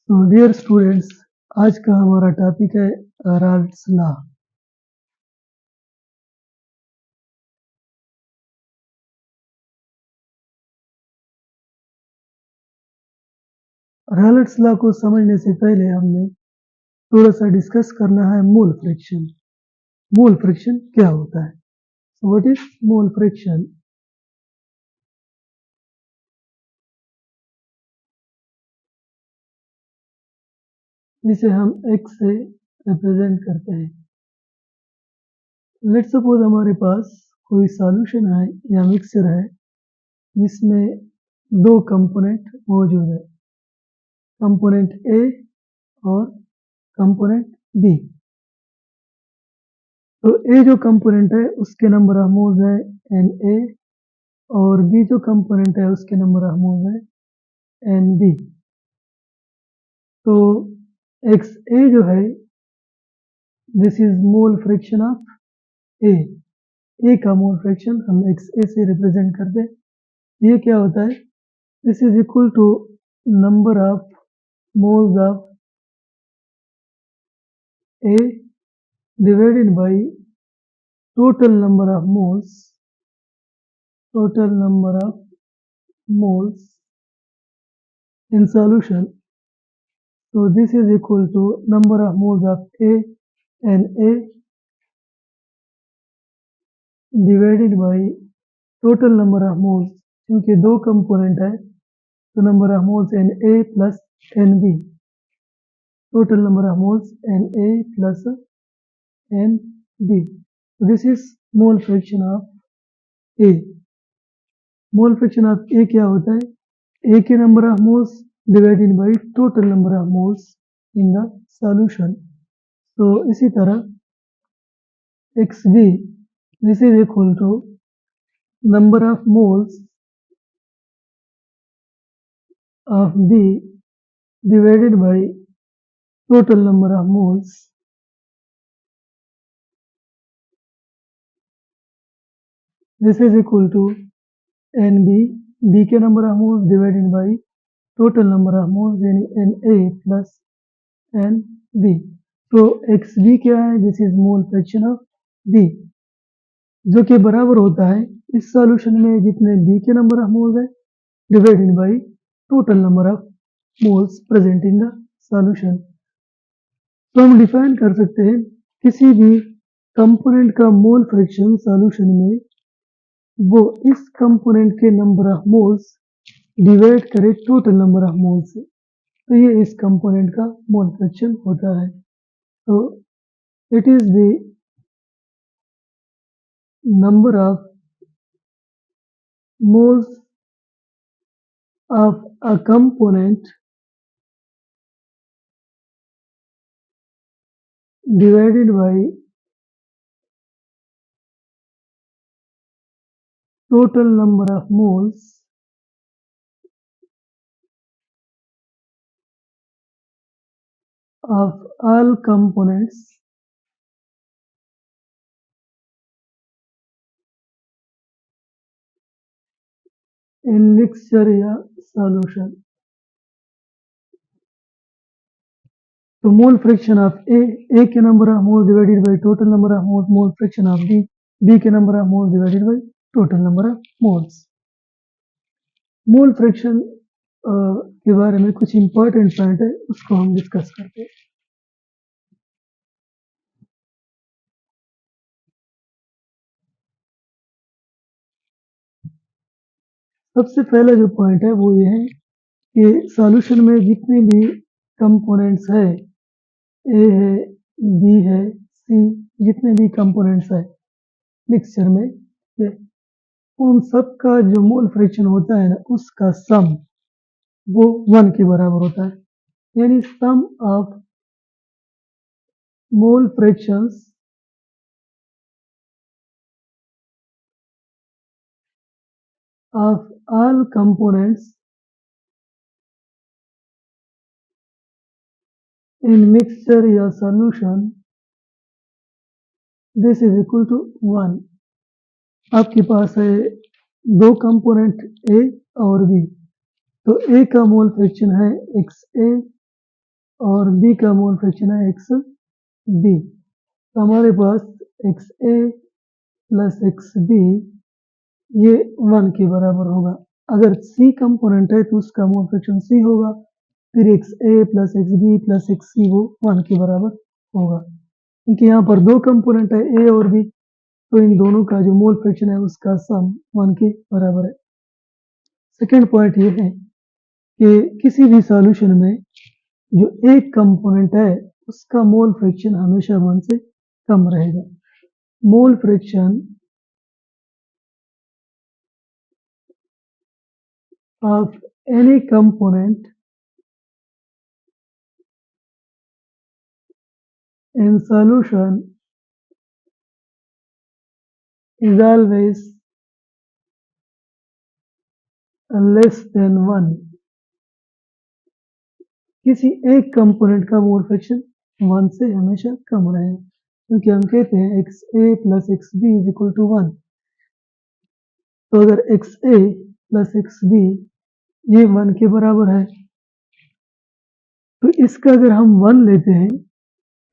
तो dear students, आज का हमारा टॉपिक है राल्ड्स लॉ। राल्ड्स लॉ को समझने से पहले हमने थोड़ा सा डिस्कस करना है मोल फ्रैक्शन। मोल फ्रैक्शन क्या होता है? What is mole fraction? जिसे हम x से रिप्रेजेंट करते हैं। लेट्स सपोज हमारे पास कोई सॉल्यूशन है या मिक्सचर है जिसमें दो कंपोनेंट मौजूद है, कंपोनेंट A और कंपोनेंट B। तो A जो कंपोनेंट है उसके नंबर ऑफ मोल्स है Na और B जो कंपोनेंट है उसके नंबर ऑफ मोल्स है Nb। तो XA जो है this is mole fraction of A का मोल फ्रैक्शन हम XA से रिप्रेजेंट करते हैं। ये क्या होता है? This is equal to number of moles of A divided by total number of moles in solution. So this is equal to number of moles of A and A divided by total number of moles, क्योंकि दो component है तो number of moles Na plus Nb, total number of moles Na plus Nb. This is mole fraction of A. Mole fraction of A क्या होता है? A के number of moles divided by total number of moles in the solution. तो इसी तरह XB this is equal to number of moles of B divided by total number of moles this is equal to NB, B के number of moles divided by total number of moles यानी Na plus Nb। तो XB क्या है? This is mole fraction of B, जो कि बराबर होता है इस सॉल्यूशन में जितने B के नंबर ऑफ मोल्स है divided by total number of moles present in the solution. तो हम डिफाइन कर सकते हैं किसी भी कंपोनेंट का मोल फ्रैक्शन सॉल्यूशन में वो इस कंपोनेंट के नंबर ऑफ मोल्स डिवाइड करे टोटल नंबर ऑफ मोल्स से, तो ये इस कंपोनेंट का मोल फ्रैक्शन होता है। तो it is the number of moles of a component divided by total number of moles of all components in mixture या solution। तो मोल फ्रैक्शन ऑफ A के number of moles divided by total number of moles, mole fraction of B के number of moles divided by total number of moles. Mole fraction के बारे में कुछ important point है उसको हम डिस्कस करते हैं। सबसे पहला जो पॉइंट है वो ये है कि सॉल्यूशन में जितने भी कंपोनेंट्स है, ए है, बी है, सी, जितने भी कंपोनेंट्स है मिक्सचर में, उन सब का जो मोल फ्रैक्शन होता है ना उसका सम वो 1 के बराबर होता है। यानी sum of mole fractions of all components in mixture या solution this is equal to 1। आपके पास है दो कंपोनेंट ए और बी, तो ए का मोल फ्रैक्शन है XA और B का मोल फ्रैक्शन है XB। तो हमारे पास XA प्लस XB ये 1 के बराबर होगा। अगर C कंपोनेंट है तो उसका मोल फ्रैक्शन C होगा, फिर XA plus XB plus XC वो 1 के बराबर होगा। क्योंकि यहाँ पर दो कंपोनेंट है A और B, तो इन दोनों का जो मोल फ्रैक्शन है उसका सम 1 के बराबर है। सेकेंड पॉइंट ये है कि किसी भी सॉल्यूशन में जो एक कंपोनेंट है उसका मोल फ्रैक्शन हमेशा 1 से कम रहेगा। Mole fraction of any component in solution is always less than 1। किसी एक कंपोनेंट का मोल फ्रैक्शन 1 से हमेशा कम रहेगा, क्योंकि हम कहते हैं XA plus XB is equal to 1। तो अगर XA प्लस XB ये 1 के बराबर है, तो इसका अगर हम 1 लेते हैं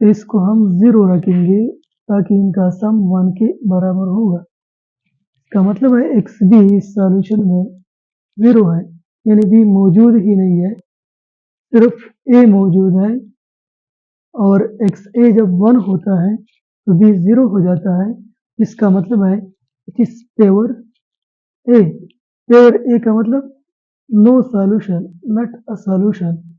तो इसको हम 0 रखेंगे ताकि इनका सम 1 के बराबर होगा। इसका मतलब है XB इस सॉल्यूशन में 0 है, यानी B मौजूद ही नहीं है, सिर्फ A मौजूद है। और XA जब 1 होता है तो B 0 हो जाता है, जिसका मतलब है it is pure A। Pure A का मतलब no solution, not a solution,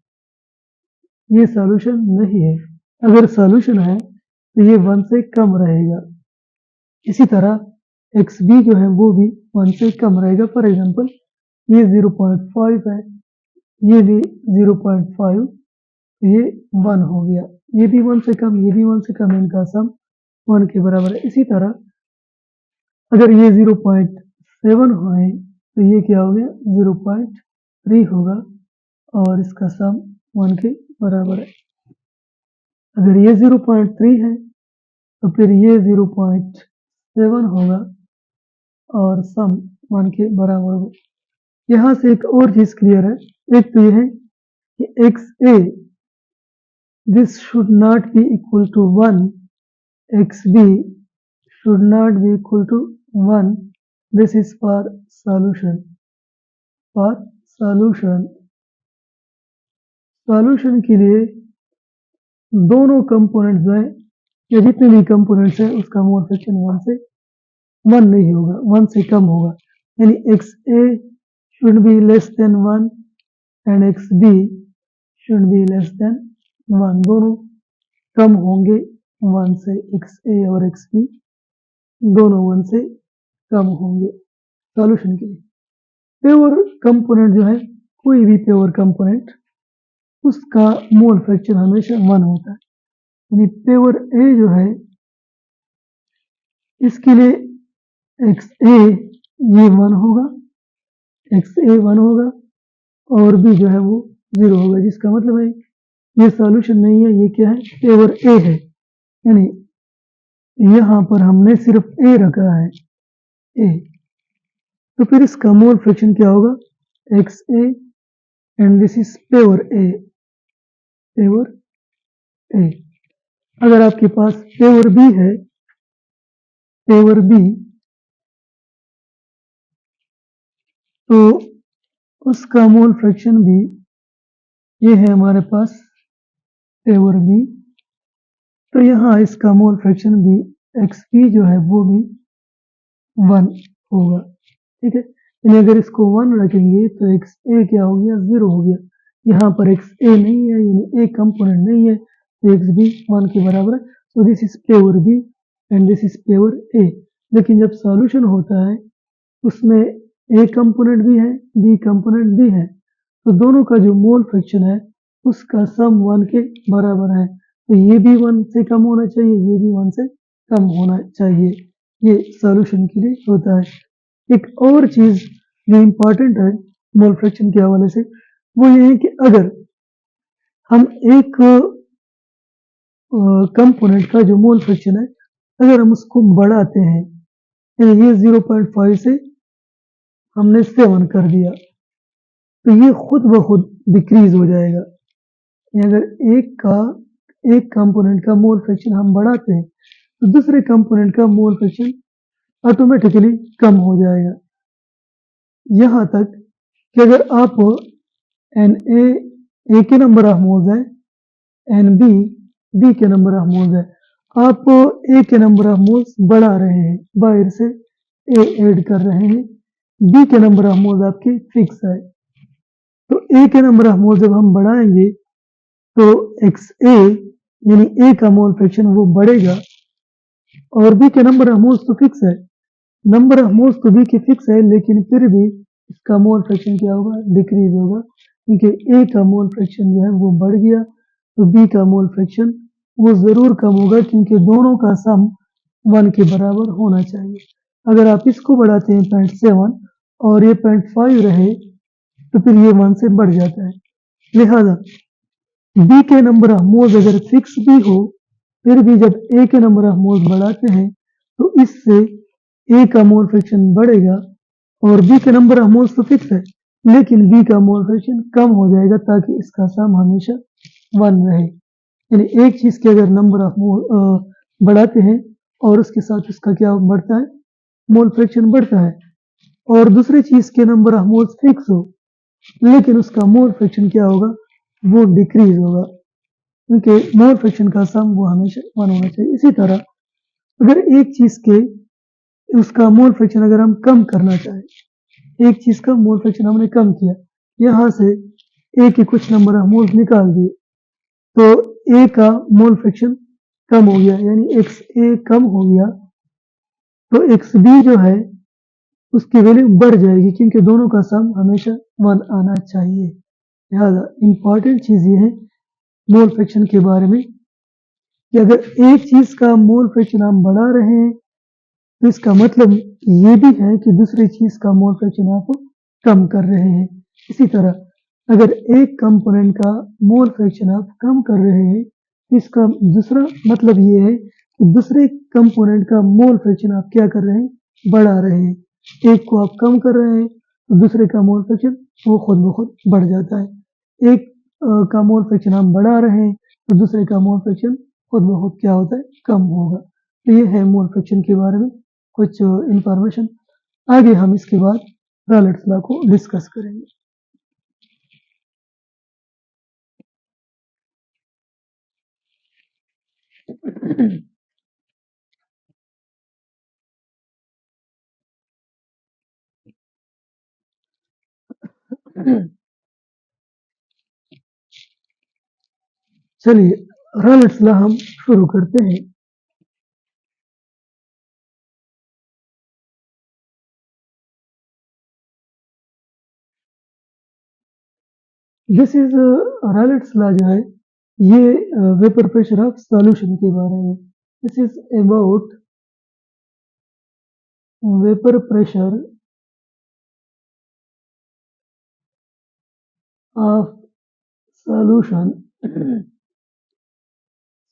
ये सॉल्यूशन नहीं है। अगर सॉल्यूशन है तो ये 1 से कम रहेगा। इसी तरह XB जो है वो भी 1 से कम रहेगा। फॉर एग्जांपल ये 0.5 है, ये भी 0.5, ये 1 हो गया, ये भी 1 से कम, ये भी 1 से कम, इनका सम 1 के बराबर है। इसी तरह अगर ये 0.7 है तो ये क्या हो गया 0.3 होगा और इसका सम 1 के बराबर है। अगर ये 0.3 है तो फिर ये 0.7 होगा और सम 1 के बराबर होगा। यहाँ से एक और चीज क्लियर है। एक तो ये है कि XA this should not be equal to 1, XB should not be equal to 1। this is for solution। for solution के लिए दोनों कंपोनेंट जो है या जितने भी कंपोनेंट्स है उसका मोल फ्रैक्शन 1 से 1 नहीं होगा, 1 से कम होगा। यानी XA should be less than 1 and XB should be less than 1। दोनों कम होंगे 1 से, XA और XB दोनों 1 से कम होंगे सॉल्यूशन के लिए। पेवर कंपोनेंट जो है, कोई भी पेवर कंपोनेंट, उसका मोल फ्रैक्शन हमेशा 1 होता है। यानी पेवर A जो है इसके लिए XA ये 1 होगा, XA 1 होगा और B जो है वो 0 होगा, जिसका मतलब है ये सॉल्यूशन नहीं है, ये क्या है पेवर A है। यानी यहाँ पर हमने सिर्फ A रखा है, A, तो फिर इसका मोल फ्रैक्शन क्या होगा XA and this is pure A, pure A। अगर आपके पास पेवर B है, पेवर B, तो उसका मोल फ्रैक्शन भी ये है हमारे पास पेवर B। तो यहाँ इसका मोल फ्रैक्शन भी XB जो है वो भी 1 होगा। ठीक है, यानी अगर इसको 1 रखेंगे तो XA क्या हो गया 0 हो गया। यहाँ पर XA नहीं है, यानी A कंपोनेंट नहीं है, तो XB 1 के बराबर है। So this is pure B and this is pure A। लेकिन जब सॉल्यूशन होता है उसमें A कंपोनेंट भी है, B कंपोनेंट भी है, तो दोनों का जो मोल फ्रैक्शन है उसका सम 1 के बराबर है। तो ये भी 1 से कम होना चाहिए, ये भी 1 से कम होना चाहिए। ये सॉल्यूशन के लिए होता है। एक और चीज जो इम्पोर्टेंट है मोल फ्रैक्शन के हवाले से, वो ये है कि अगर हम एक कंपोनेंट का जो मोल फ्रैक्शन है अगर हम उसको बढ़ाते हैं, यानी ये 0.5 से हमने 7 कर दिया, तो ये खुद ब खुद डिक्रीज हो जाएगा। अगर एक कंपोनेंट का मोल फ्रैक्शन हम बढ़ाते हैं तो दूसरे कंपोनेंट का मोल फ्रैक्शन ऑटोमेटिकली कम हो जाएगा। यहाँ तक कि अगर आप ए के नंबर ऑफ मोल्स है बी के नंबर ऑफ मोल्स है, आप ए के नंबर ऑफ मोल्स बढ़ा रहे हैं, बाहर से ए ऐड कर रहे हैं, बी के नंबर ऑफ मोल्स आपके फिक्स है। तो ए के नंबर ऑफ मोल्स जब हम बढ़ाएंगे तो एक्स ए यानी ए का मोल फ्रैक्शन वो बढ़ेगा और बी के नंबर ऑफ मोल्स तो फिक्स है। नंबर ऑफ मोल्स तो बी के फिक्स है, लेकिन फिर भी इसका मोल फ्रैक्शन क्या होगा, डिक्रीज होगा, क्योंकि ए का मोल फ्रैक्शन जो है वो बढ़ गया तो बी का मोल फ्रैक्शन वो ज़रूर कम होगा, क्योंकि दोनों का सम 1 के बराबर होना चाहिए। अगर आप इसको बढ़ाते हैं 0.7 और ये 0.5 रहे तो फिर ये 1 से बढ़ जाता है। लिहाजा बी के नंबर ऑफ मोल्स अगर फिक्स भी हो फिर भी जब ए के नंबर ऑफ मोल्स बढ़ाते हैं तो इससे ए का मोल फ्रैक्शन बढ़ेगा और बी के नंबर ऑफ मोल्स तो फिक्स है, लेकिन बी का मोल फ्रैक्शन कम हो जाएगा ताकि इसका सम हमेशा 1 रहे। यानी एक चीज़ के अगर नंबर ऑफ मोल बढ़ाते हैं और उसके साथ उसका क्या बढ़ता है, मोल फ्रैक्शन बढ़ता है, और दूसरी चीज़ के नंबर ऑफ मोल्स फिक्स हो लेकिन उसका मोल फ्रैक्शन क्या होगा, वो डिक्रीज होगा, क्योंकि मोल फ्रैक्शन का सम वो हमेशा 1 होना चाहिए। इसी तरह अगर एक चीज़ के उसका मोल फ्रैक्शन अगर हम कम करना चाहें, एक चीज़ का मोल फ्रैक्शन हमने कम किया, यहाँ से ए के कुछ नंबर ऑफ मोल्स निकाल दिए तो ए का मोल फ्रैक्शन कम हो गया, यानी एक्स ए कम हो गया तो एक्स बी जो है उसकी वैल्यू बढ़ जाएगी, क्योंकि दोनों का सम हमेशा 1 आना चाहिए। लिहाजा इम्पॉर्टेंट चीज़ ये है मोल फ्रैक्शन के बारे में कि अगर एक चीज़ का मोल फ्रैक्शन हम बढ़ा रहे हैं तो इसका मतलब ये भी है कि दूसरी चीज़ का मोल फ्रैक्शन आप कम कर रहे हैं। इसी तरह अगर एक कंपोनेंट का मोल फ्रैक्शन आप कम कर रहे हैं तो इसका दूसरा मतलब ये है कि दूसरे कंपोनेंट का मोल फ्रैक्शन आप क्या कर रहे हैं, बढ़ा रहे हैं। एक को आप कम कर रहे हैं तो दूसरे का मोल फ्रैक्शन वो खुद ब खुद बढ़ जाता है। एक का मोल फ्रैक्शन हम बढ़ा रहे हैं तो दूसरे का मोल फ्रैक्शन खुद ब खुद क्या होता है, कम होगा। तो ये है मोल फ्रैक्शन के बारे में कुछ इंफॉर्मेशन। आगे हम इसके बाद रॉलेट्स लॉ को डिस्कस करेंगे। चलिए रॉलेट्स लॉ हम शुरू करते हैं। दिस इज रॉलेट्स लॉ जो है ये वेपर प्रेशर ऑफ सॉल्यूशन के बारे में। This is about vapour pressure of solution.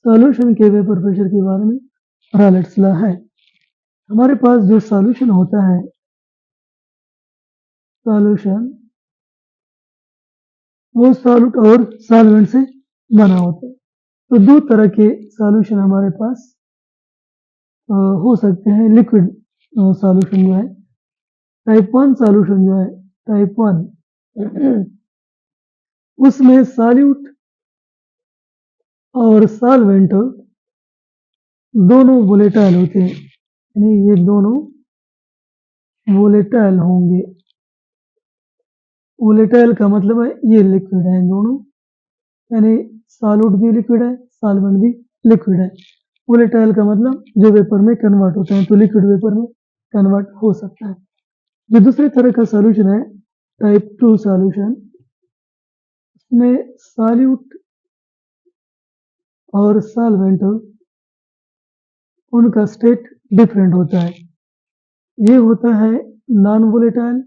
Solution के वेपर प्रेशर के बारे में रॉलेट्स लॉ है। हमारे पास जो सॉल्यूशन होता है, सॉल्यूशन वो सॉल्यूट और सॉल्वेंट से बना होता है। तो दो तरह के सॉल्यूशन हमारे पास हो सकते हैं। लिक्विड सॉल्यूशन जो है, टाइप 1 सॉल्यूशन जो है, टाइप 1 उसमें सॉल्यूट और सॉल्वेंट दोनों वोलेटाइल होते हैं, यानी ये दोनों वोलेटाइल होंगे। वोलेटाइल का मतलब है ये लिक्विड है दोनों, यानी सॉल्यूट भी लिक्विड है, सॉल्वेंट भी लिक्विड है। वोलेटाइल का मतलब जो वेपर में कन्वर्ट होते हैं, तो लिक्विड वेपर में कन्वर्ट हो सकता है। जो दूसरे तरह का सॉल्यूशन है, टाइप 2 सॉल्यूशन, इसमें सॉल्यूट और सॉल्वेंट उनका स्टेट डिफरेंट होता है। ये होता है नॉन वोलेटाइल।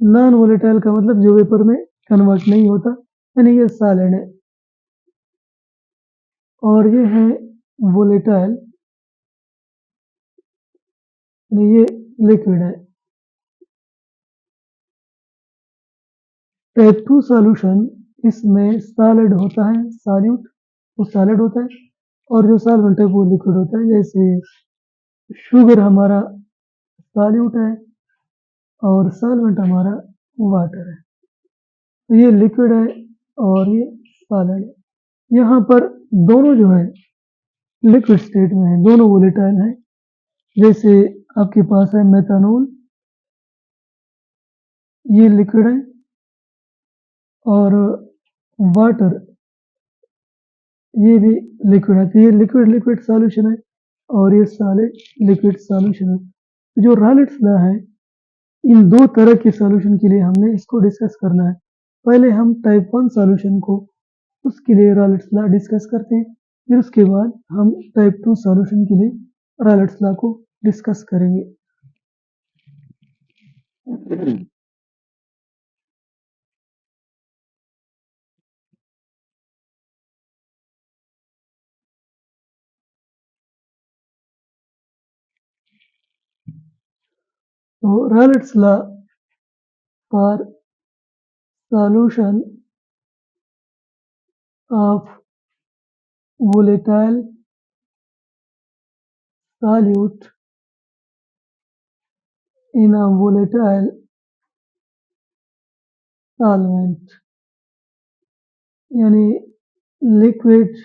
नॉन वोलेटाइल का मतलब जो वेपर में कन्वर्ट नहीं होता, यानी ये सॉलिड है। और ये है वोलेटाइल, यानी ये लिक्विड है। टाइप 2 सॉल्यूशन, इसमें सॉलिड होता है, सॉल्यूट वो सॉलिड होता है, और जो सॉल्वेंट है वो लिक्विड होता है। जैसे शुगर हमारा सॉल्यूट है और सॉल्वेंट हमारा वाटर है, तो ये लिक्विड है और ये सॉलिड है। यहाँ पर दोनों जो है लिक्विड स्टेट में है, दोनों वोलेटाइल हैं। जैसे आपके पास है मेथनॉल, ये लिक्विड है, और वाटर ये भी लिक्विड है। तो ये लिक्विड लिक्विड सॉल्यूशन है और ये सॉलिड लिक्विड सॉल्यूशन है। तो जो रॉलेट्स लॉ है, इन दो तरह के सॉल्यूशन के लिए हमने इसको डिस्कस करना है। पहले हम टाइप 1 सॉल्यूशन को, उसके लिए रॉलेट्स लॉ डिस्कस करते हैं, फिर उसके बाद हम टाइप 2 सॉल्यूशन के लिए रॉलेट्स लॉ को डिस्कस करेंगे। तो Raoult's law for solution of volatile solute in a volatile solvent, यानी लिक्विड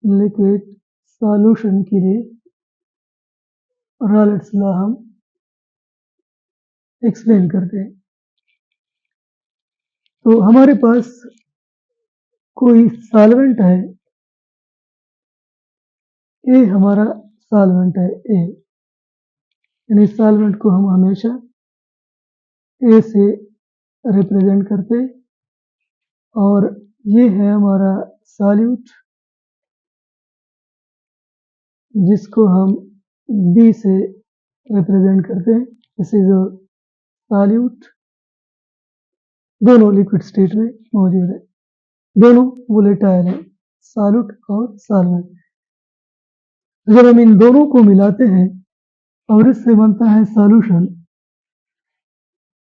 लिक्विड सॉल्यूशन के लिए रॉलेट्स लॉ हम एक्सप्लेन करते हैं। तो हमारे पास कोई सॉल्वेंट है, ए हमारा सॉल्वेंट है, ए, यानी सॉल्वेंट को हम हमेशा ए से रिप्रेजेंट करते हैं, और ये है हमारा सॉल्यूट, जिसको हम बी से रिप्रेजेंट करते हैं। दिस इज अ सॉल्यूट, दोनों लिक्विड स्टेट में मौजूद है, दोनों वोलेटाइल है, सॉल्यूट और सॉल्वेंट। जब हम इन दोनों को मिलाते हैं और इससे बनता है solution,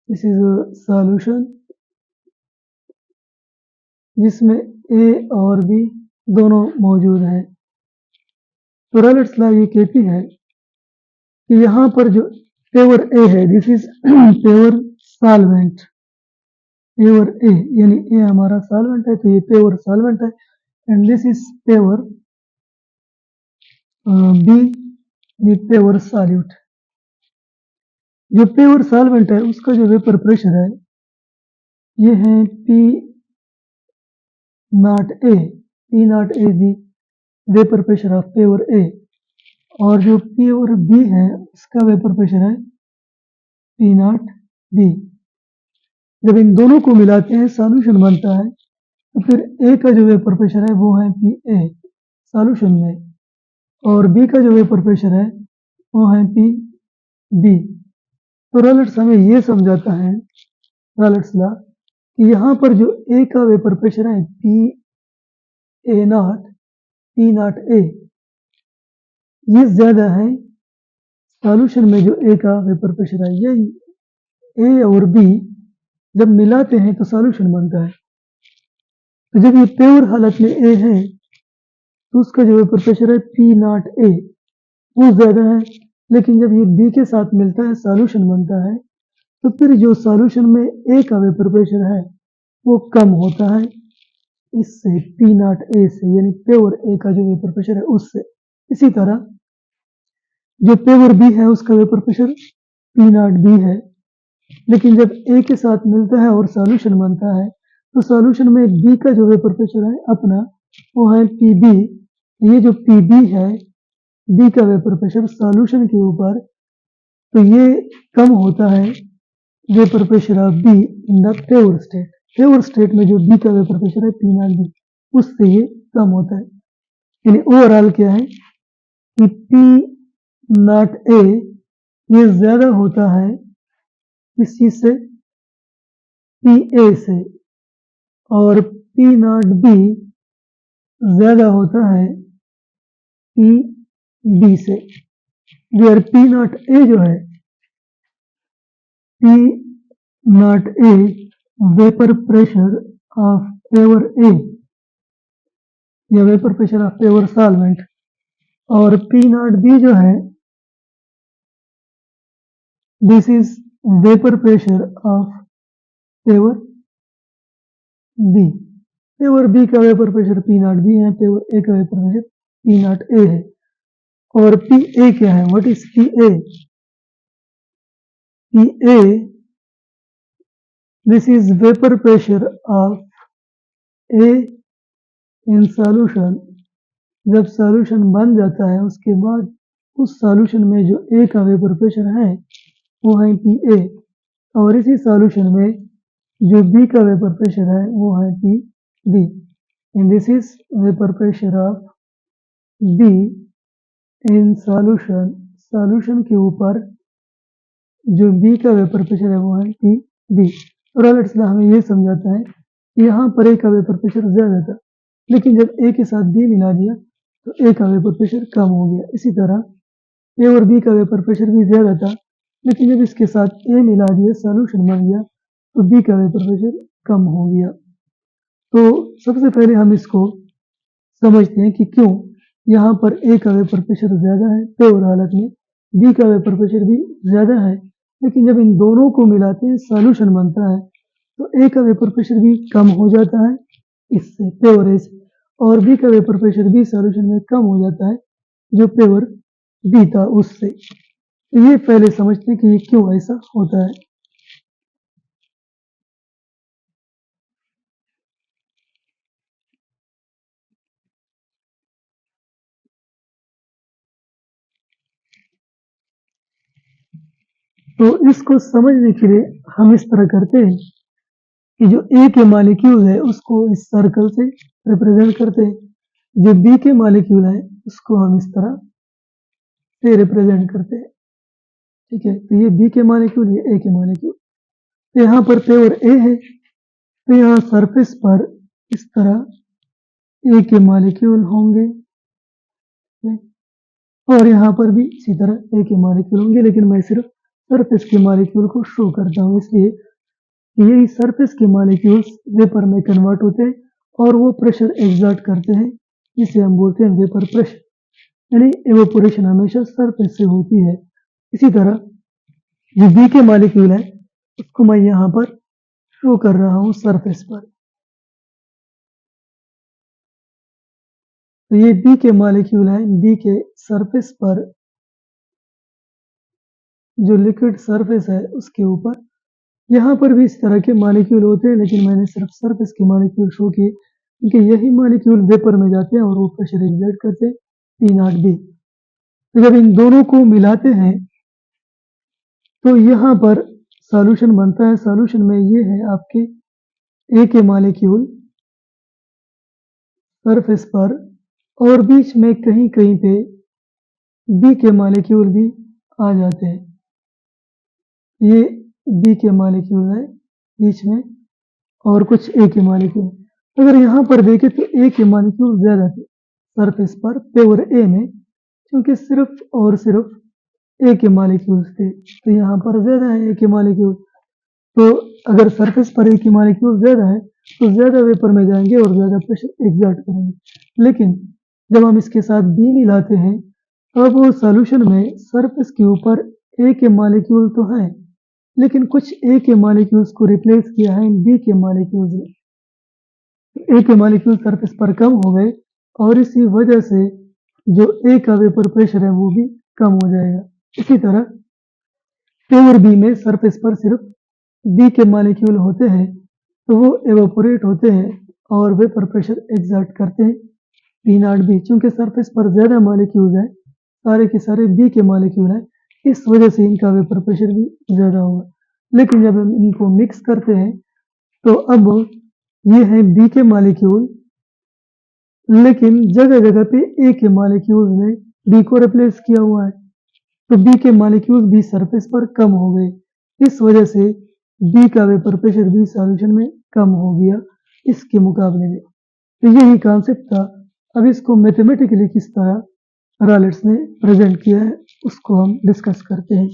this is a solution जिसमें ए और बी दोनों मौजूद हैं। तो रॉलेट्स लॉ ये कहती है कि यहाँ पर जो पेवर ए है, this is pure solvent, pure A, यानी ए हमारा सॉल्वेंट है, तो ये पेवर सॉल्वेंट है, and this is pure B pure solute. जो पेवर सॉल्वेंट है उसका जो वेपर प्रेशर है ये है P not A, P not A the vapour pressure of pure A, और जो पेवर बी है उसका वेपर प्रेशर है पी नॉट बी। जब इन दोनों को मिलाते हैं सॉल्यूशन बनता है, तो फिर ए का जो वेपर प्रेशर है वो है पी ए सॉल्यूशन में, और बी का जो वेपर प्रेशर है वो है पी बी। तो रॉलेट्स हमें ये समझाता है, रॉलेट्स लॉ, कि यहाँ पर जो ए का वेपर प्रेशर है P A not, P not A, ये ज्यादा है सॉल्यूशन में जो ए का वेपर प्रेशर है। यही ए और बी जब मिलाते हैं तो सॉल्यूशन बनता है। तो जब ये प्योर हालत में ए है तो उसका जो वेपर प्रेशर है पी नॉट ए वो ज्यादा है, लेकिन जब ये बी के साथ मिलता है सॉल्यूशन बनता है, तो फिर जो सॉल्यूशन में ए का वेपर प्रेशर है वो कम होता है इससे, पी नॉट ए से, यानी प्योर ए का जो वेपर प्रेशर है उससे। इसी तरह जो प्योर बी है उसका vapour pressure P not B है, लेकिन जब ए के साथ मिलता है और सॉल्यूशन बनता है तो सॉल्यूशन में बी का जो वेपर प्रेशर है अपना वो है पी बी। ये जो पी बी है, बी का वेपर प्रेशर सॉल्यूशन के ऊपर, तो ये कम होता है vapour pressure of B in the pure state. Pure state में जो बी का वेपर प्रेशर है पी नॉट बी, उससे ये कम होता है। यानी ओवरऑल क्या है कि पी नॉट ए ये ज्यादा होता है इस चीज से, पी ए से, और पी नॉट बी ज्यादा होता है पी बी से, वेयर पी नॉट ए जो है, P not A vapour pressure of pure A या vapour pressure of pure solvent, और पी नॉट बी जो है this is vapour pressure of pure B. Pure B का vapour pressure P not B है, pure A का vapour pressure P not A है। और P A क्या है? What is P A? P A this is vapour pressure of A in solution. जब solution बन जाता है उसके बाद उस सॉल्यूशन में जो ए का वेपर प्रेशर है वो है पी ए, और इसी सॉल्यूशन में जो बी का वेपर प्रेशर है वो है P B. And this is vapour pressure of B in solution. Solution के ऊपर जो बी का वेपर प्रेशर है वो है पी बी। और हमें ये समझाता है कि यहाँ पर ए का वेपर प्रेशर ज्यादा था, लेकिन जब ए के साथ बी मिला दिया तो ए का वेपर प्रेशर कम हो गया। इसी तरह ए और बी का वेपर प्रेशर भी ज्यादा था, लेकिन जब इसके साथ ए मिला दिया सॉल्यूशन बन गया तो बी का वेपर प्रेशर कम हो गया। तो सबसे पहले हम इसको समझते हैं कि क्यों यहाँ पर ए का वेपर प्रेशर ज्यादा है पेवर हालत में, बी का वेपर प्रेशर भी ज्यादा है, लेकिन जब इन दोनों को मिलाते हैं सॉल्यूशन बनता है तो ए का वेपर प्रेशर भी कम हो जाता है इससे, पेवर ए से, और बी का वेपर प्रेशर भी सॉल्यूशन में कम हो जाता है जो पेवर बी था उससे। तो ये पहले समझते हैं कि ये क्यों ऐसा होता है। तो इसको समझने के लिए हम इस तरह करते हैं कि जो ए के मॉलिक्यूल है उसको इस सर्कल से रिप्रेजेंट करते हैं, जो बी के मॉलिक्यूल है उसको हम इस तरह से रिप्रेजेंट करते हैं। ठीक है, तो ये बी के मॉलिक्यूल, ये ए के मॉलिक्यूल। तो यहाँ पर पेवर ए है तो यहाँ सरफेस पर इस तरह ए के मॉलिक्यूल होंगे, और यहाँ पर भी इसी तरह ए के मॉलिक्यूल होंगे, लेकिन मैं सिर्फ सरफेस के मॉलिक्यूल को शो करता हूँ इसलिए यही सरफेस के मॉलिक्यूल्स वेपर में कन्वर्ट होते हैं और वो प्रेशर एग्जर्ट करते हैं, जिसे हम बोलते हैं वेपर प्रेशर, यानी एवोपोरेशन हमेशा सरफेस से होती है। इसी तरह जो बी के मॉलिक्यूल है उसको मैं यहाँ पर शो कर रहा हूँ सरफेस पर। तो ये बी के मॉलिक्यूल है, बी के सरफेस पर जो लिक्विड सरफेस है उसके ऊपर यहाँ पर भी इस तरह के मॉलिक्यूल होते हैं, लेकिन मैंने सिर्फ सरफेस के मॉलिक्यूल शो किए क्योंकि यही मॉलिक्यूल वेपर में जाते हैं और वो प्रेशर एग्जर्ट करते हैं पी नॉट बी। तो जब इन दोनों को मिलाते हैं तो यहाँ पर सॉल्यूशन बनता है। सॉल्यूशन में ये है आपके ए के मॉलिक्यूल सरफेस पर, और बीच में कहीं कहीं पे बी के मॉलिक्यूल भी आ जाते हैं। ये बी के मॉलिक्यूल है बीच में और कुछ ए के मॉलिक्यूल। अगर यहाँ पर देखें तो ए के मॉलिक्यूल ज्यादा थे सरफेस पर पेवर ए में, क्योंकि सिर्फ और सिर्फ ए के मॉलिक्यूल्स थे, तो यहाँ पर ज्यादा है ए के मॉलिक्यूल। तो अगर सरफेस पर ए के मॉलिक्यूल ज्यादा है तो ज्यादा वेपर में जाएंगे और ज्यादा प्रेशर एग्जर्ट करेंगे। लेकिन जब हम इसके साथ बी मिलाते हैं तब वो सॉल्यूशन में सरफेस के ऊपर ए के मॉलिक्यूल तो है, लेकिन कुछ ए के मॉलिक्यूल्स को रिप्लेस किया है इन बी के मॉलिक्यूल्स ने। ए के मॉलिक्यूल सरफेस पर कम हो गए और इसी वजह से जो ए का वेपर प्रेशर है वो भी कम हो जाएगा। इसी तरह पेवर बी में सरफेस पर सिर्फ बी के मॉलिक्यूल होते हैं तो वो एवापोरेट होते हैं और वेपर प्रेशर एग्जर्ट करते हैं पी नॉट बी। चूंकि सरफेस पर ज्यादा मॉलिक्यूल है, सारे के सारे बी के मॉलिक्यूल हैं, इस वजह से इनका वेपर प्रेशर भी ज्यादा होगा। लेकिन जब हम इनको मिक्स करते हैं तो अब ये है बी के मॉलिक्यूल, लेकिन जगह जगह पे ए के मॉलिक्यूल्स ने बी को रिप्लेस किया हुआ है, तो बी के मॉलिक्यूल भी सरफेस पर कम हो गए। इस वजह से बी का वेपर प्रेशर भी सॉल्यूशन में कम हो गया इसके मुकाबले में। तो यही कॉन्सेप्ट था। अब इसको मैथमेटिकली किस तरह रॉलेट्स ने प्रेजेंट किया है उसको हम डिस्कस करते हैं।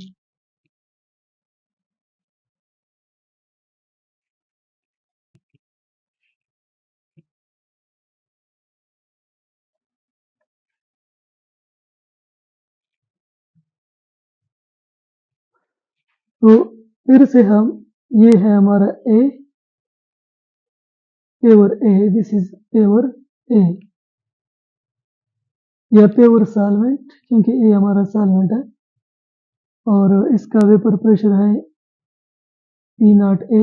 तो फिर से हम, ये है हमारा A, pure A, this is pure A, या पेवर सॉल्वेंट, क्योंकि ए हमारा सॉल्वेंट है, और इसका वेपर प्रेशर है P0A,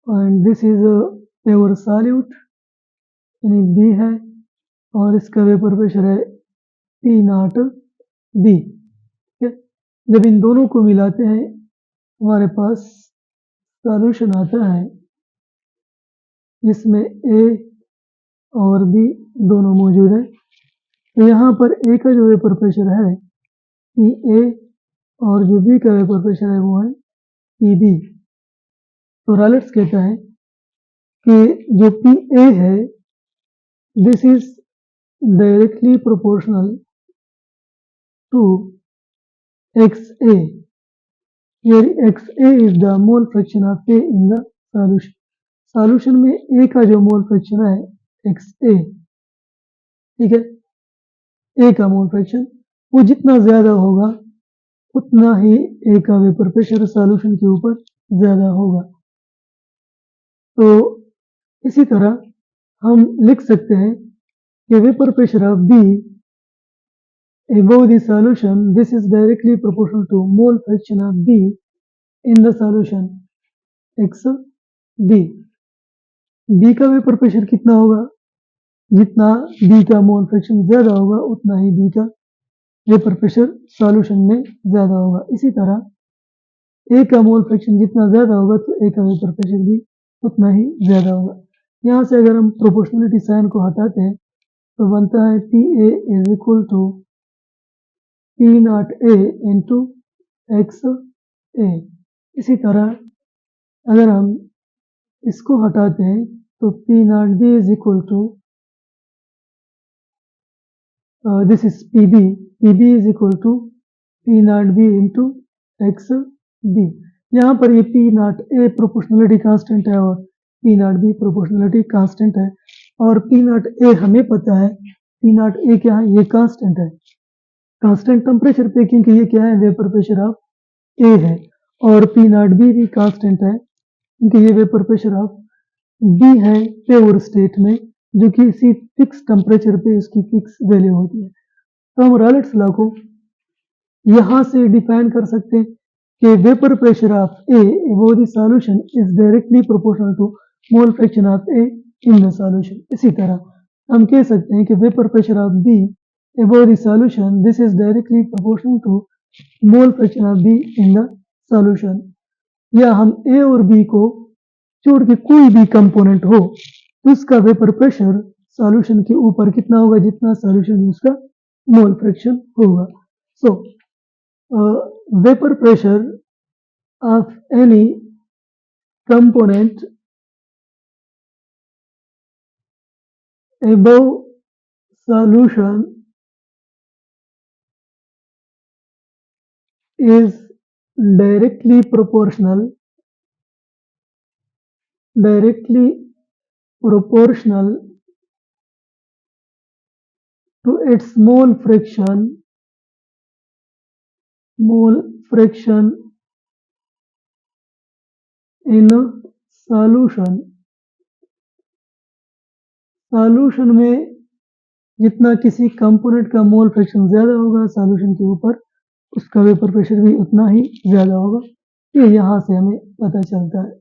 and this is pure solute यानी बी है, और इसका वेपर प्रेशर है P0B। जब इन दोनों को मिलाते हैं हमारे पास सॉल्यूशन आता है जिसमें ए और बी दोनों मौजूद है। तो यहाँ पर ए का जो वेपर प्रेशर है P A, और जो बी का वेपर प्रेशर है वो है P B। तो रॉलेट्स कहता है कि जो P A है this is directly proportional to XA, where XA is the mole fraction of A in the solution। Solution में A का जो मोल फ्रैक्शन है XA, ठीक है, A का मोल फ्रैक्शन वो जितना ज्यादा होगा उतना ही A का वेपर प्रेशर सॉल्यूशन के ऊपर ज्यादा होगा। तो इसी तरह हम लिख सकते हैं कि vapour pressure of B above the solution, this is directly proportional to mole fraction of B in the solution XB। B का वेपर प्रेशर कितना होगा, जितना B का मोल फ्रैक्शन ज्यादा होगा उतना ही B का वेपर प्रेशर सॉल्यूशन में ज्यादा होगा। इसी तरह A का मोल फ्रैक्शन जितना ज्यादा होगा तो A का वेपर प्रेशर भी उतना ही ज्यादा होगा। यहाँ से अगर हम प्रोपोर्शनलिटी साइन को हटाते हैं तो बनता है PA is equal to P0A into XA। इसी तरह अगर हम इसको हटाते हैं तो P0B is equal to this is PB, PB is equal to P0B into XB। यहाँ पर ये P0A प्रोपोर्शनलिटी कांस्टेंट है और P0B प्रोपोर्शनलिटी कांस्टेंट है, और P0A हमें पता है, P0A क्या है, ये कांस्टेंट है, कांस्टेंट टेम्परेचर पे, क्योंकि ये क्या है, वेपर प्रेशर ऑफ A है, और P0B भी कांस्टेंट है क्योंकि ये वेपर प्रेशर ऑफ B है प्योर स्टेट में, जो कि इसी फिक्स टेम्परेचर पे इसकी फिक्स वैल्यू होती है। तो हम रॉलेट्स लॉ को यहाँ से डिफाइन कर सकते हैं कि vapour pressure of A above the solution is directly proportional to mole fraction of A in the solution। इसी तरह हम कह सकते हैं कि vapour pressure of B above the solution, this is directly proportional to mole fraction of B in the solution। या हम A और B को छोड़ के कोई भी कंपोनेंट हो तो उसका वेपर प्रेशर सॉल्यूशन के ऊपर कितना होगा, जितना सॉल्यूशन में उसका मोल फ्रैक्शन होगा। सो vapour pressure of any component above solution is directly proportional to its mole fraction in solution। Solution में जितना किसी कंपोनेंट का मोल फ्रैक्शन ज्यादा होगा सॉल्यूशन के ऊपर, उसका वेपर प्रेशर भी उतना ही ज्यादा होगा। ये यहाँ से हमें पता चलता है।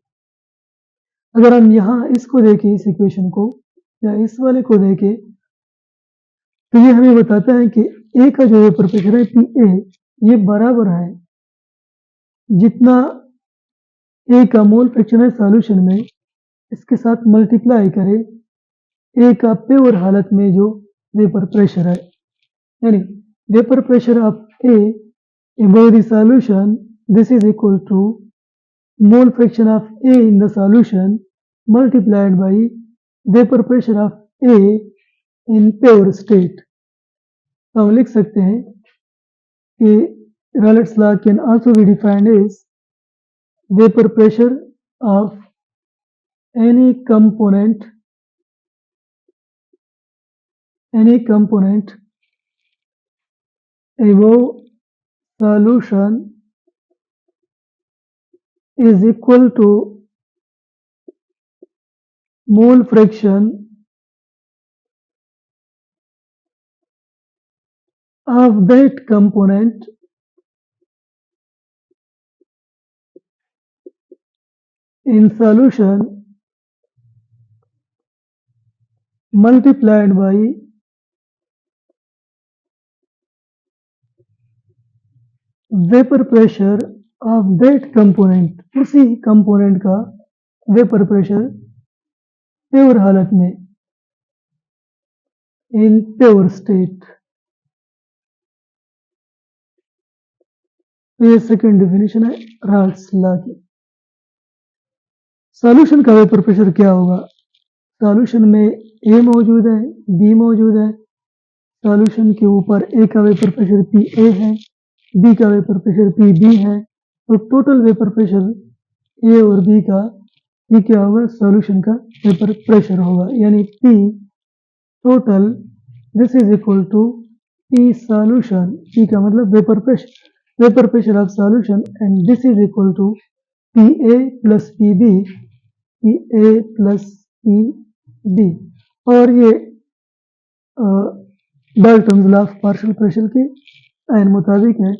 अगर हम यहाँ इसको देखें, इस इक्वेशन को या इस वाले को देखें, तो ये हमें बताता है कि ए का जो वेपर प्रेशर है PA, ये बराबर है जितना ए का मोल फ्रैक्शन है सॉल्यूशन में, इसके साथ मल्टीप्लाई करें ए का प्योर हालत में जो वेपर प्रेशर है, यानी vapour pressure of A above the solution, this is equal to mole fraction of A in the solution multiplied by vapor pressure of A in pure state। तो हम लिख सकते हैं कि Rayleigh's law can also be defined as vapor pressure of any component above solution is equal to mole fraction of that component in solution multiplied by vapour pressure of that component, उसी component का vapour pressure pure हालत में, in pure state. तो ये second definition है राल्स law की। Solution का vapour pressure क्या होगा? सॉल्यूशन में ए मौजूद है, बी मौजूद है। सॉल्यूशन के ऊपर ए का वेपर प्रेशर पी ए है, बी का वेपर प्रेशर पी बी है। तो टोटल वेपर प्रेशर ए और बी का ये क्या होगा? सॉल्यूशन का वेपर प्रेशर होगा, यानी P total this is equal to P solution. P का मतलब vapour pressure of solution, and this is equal to P A plus P B, P A plus P B. और ये Dalton's law of partial pressure के आयन मुताबिक है।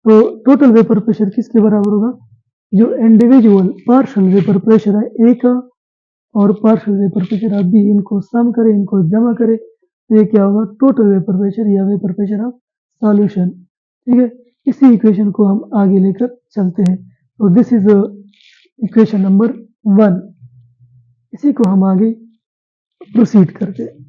तो total vapour pressure किसके बराबर होगा? जो इंडिविजुअल पार्शियल वेपर प्रेशर है ए का और partial vapour pressure of B, इनको सम करे, इनको जमा करे, तो ये क्या होगा? टोटल वेपर प्रेशर या वेपर प्रेशर ऑफ सॉल्यूशन। ठीक है, इसी इक्वेशन को हम आगे लेकर चलते हैं। तो दिस इज इक्वेशन नंबर 1, इसी को हम आगे प्रोसीड करते हैं।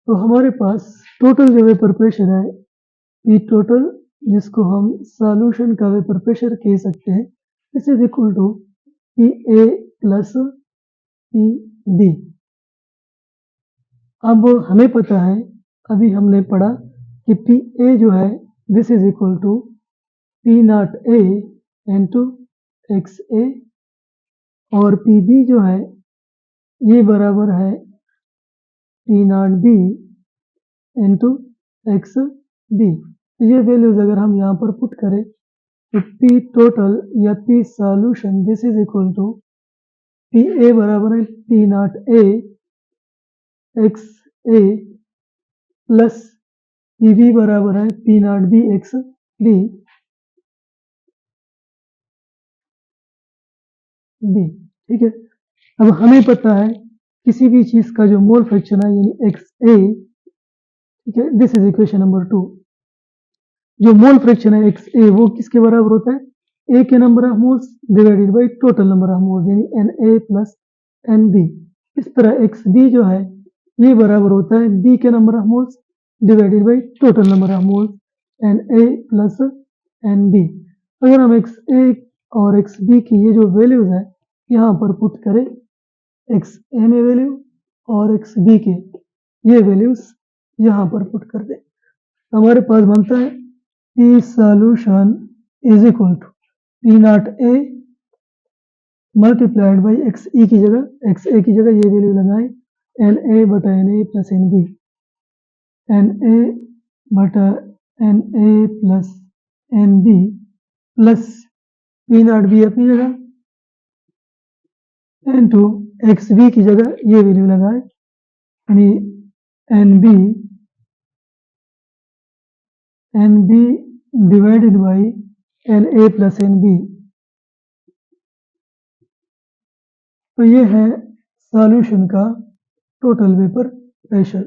तो हमारे पास टोटल जो वेपर प्रेशर है पी टोटल, जिसको हम सॉल्यूशन का वेपर प्रेशर कह सकते हैं, this is equal to P A plus P B. अब हमें पता है, अभी हमने पढ़ा कि पी ए जो है this is equal to P not A into X A, और पी बी जो है ये बराबर है P not B into X B. ये वैल्यूज अगर हम यहाँ पर पुट करें तो पी टोटल या P solution this is equal to P A बराबर है P not A X A plus P B बराबर है P not B X B B. ठीक है, अब हमें पता है किसी भी चीज का जो मोल फ्रैक्शन है यानी एक्स ए, ठीक है, दिस इज इक्वेशन नंबर 2। जो मोल फ्रैक्शन है एक्स ए वो किसके बराबर होता है? ए के number of moles divided by total number of moles, यानी N A plus N B. इस तरह एक्स बी जो है ये बराबर होता है बी के number of moles divided by total number of moles N A plus N B. अगर हम एक्स ए और एक्स बी की ये जो वैल्यूज है यहाँ पर पुट करें, एक्स ए में वैल्यू और एक्स बी के ये वैल्यूज यहाँ पर पुट कर दें, हमारे पास बनता है P solution is equal to P not A multiplied by X E की जगह, एक्स ए की जगह ये वैल्यू लगाएं, एन ए बटा N A plus N B, N A बटा N A plus N B plus P not B अपनी जगह, एन टू एक्स बी की जगह ये वैल्यू लगाएं, यानी N B divided by N A plus N B. तो ये है सॉल्यूशन का total vapour pressure,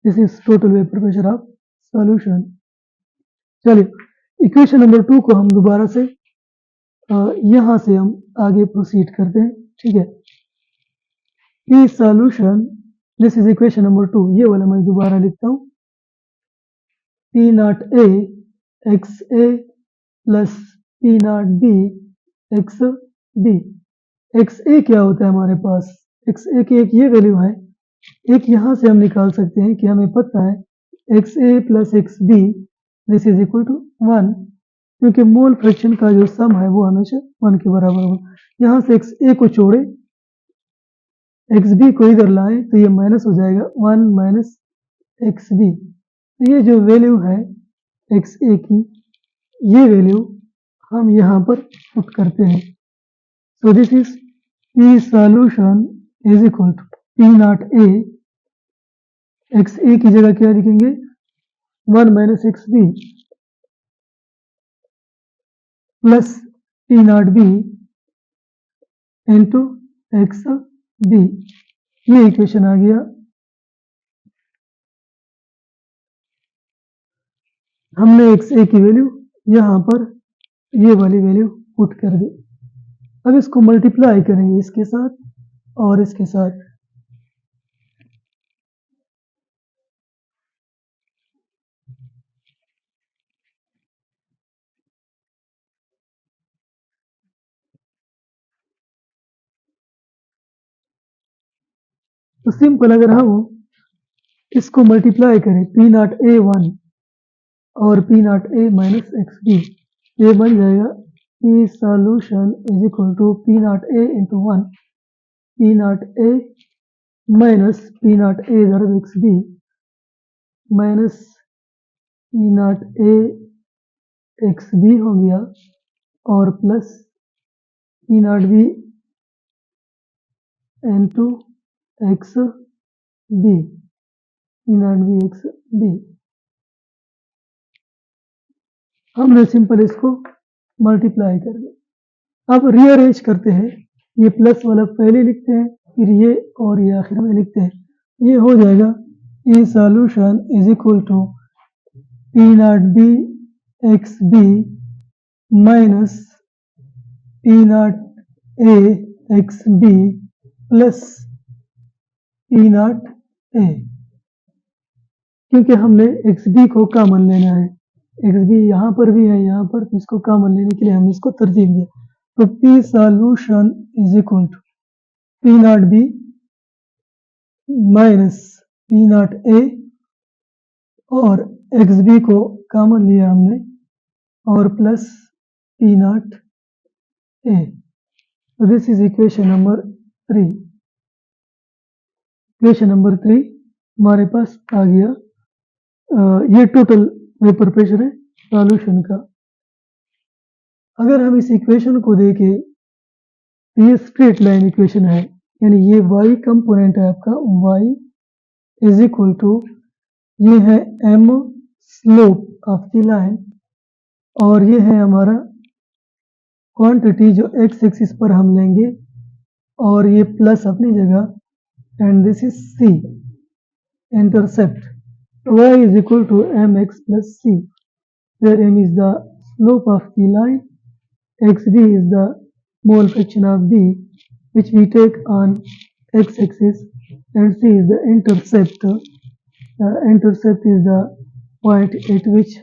this is total vapour pressure of solution. चलिए इक्वेशन नंबर 2 को हम दोबारा से यहाँ से हम आगे प्रोसीड करते हैं। ठीक है, P solution this is equation number 2, ये वाला मैं दोबारा लिखता हूँ, P not A X A plus P not B X B. X A क्या होता है हमारे पास? एक्स ए की एक ये वैल्यू है, एक यहाँ से हम निकाल सकते हैं कि हमें पता है X A plus X B this is equal to 1, क्योंकि मोल फ्रैक्शन का जो सम है वो हमेशा 1 के बराबर होगा। यहाँ से एक्स ए को छोड़े, एक्स बी को इधर लाए तो ये माइनस हो जाएगा 1 माइनस एक्स बी। तो ये जो वैल्यू है एक्स ए की, ये वैल्यू हम यहाँ पर पुट करते हैं। So this is P solution is equal to P not A, X A की जगह क्या लिखेंगे 1 minus X B plus P not B into X B. ये इक्वेशन आ गया। हमने एक्स ए की वैल्यू यहाँ पर ये वाली वैल्यू पुट कर दी। अब इसको मल्टीप्लाई करेंगे इसके साथ और इसके साथ। तो सिंपल, अगर हम इसको मल्टीप्लाई करें पी नॉट ए 1 और P not A minus X B, ये बन जाएगा P solution is equal to P not A into 1 P not A minus P not A दरब X B minus P not A X B हो गया और plus P not B into X B, P not B X B. हमने simple इसको multiply कर दिया। अब rearrange करते हैं, ये प्लस वाला पहले लिखते हैं, फिर ये और ये आखिर में लिखते हैं। ये हो जाएगा A solution is equal to P not B X B minus P not A X B plus P not A, क्योंकि हमने एक्स बी को कॉमन लेना है। एक्स बी यहाँ पर भी है, यहाँ पर, तो इसको कॉमन लेने के लिए हमने इसको तरजीह दिया। तो P solution is equal to P not B minus P not A और एक्स बी को कॉमन लिया हमने और प्लस पी नॉट ए। तो this is equation number 3। Equation number 3 हमारे पास आ गया। ये टोटल वेपर प्रेशर है सॉल्यूशन का। अगर हम इस इक्वेशन को देखें, ये स्ट्रेट लाइन इक्वेशन है, यानी ये y कंपोनेंट है आपका, y इज इक्वल टू, ये है m slope of the line और ये है हमारा क्वांटिटी जो x एक्सिस पर हम लेंगे और ये प्लस अपनी जगह and this is c intercept. y is equal to mx plus c, where m is the slope of the line, xb is the mole fraction of b, which we take on x-axis, and c is the intercept. Intercept is the point at which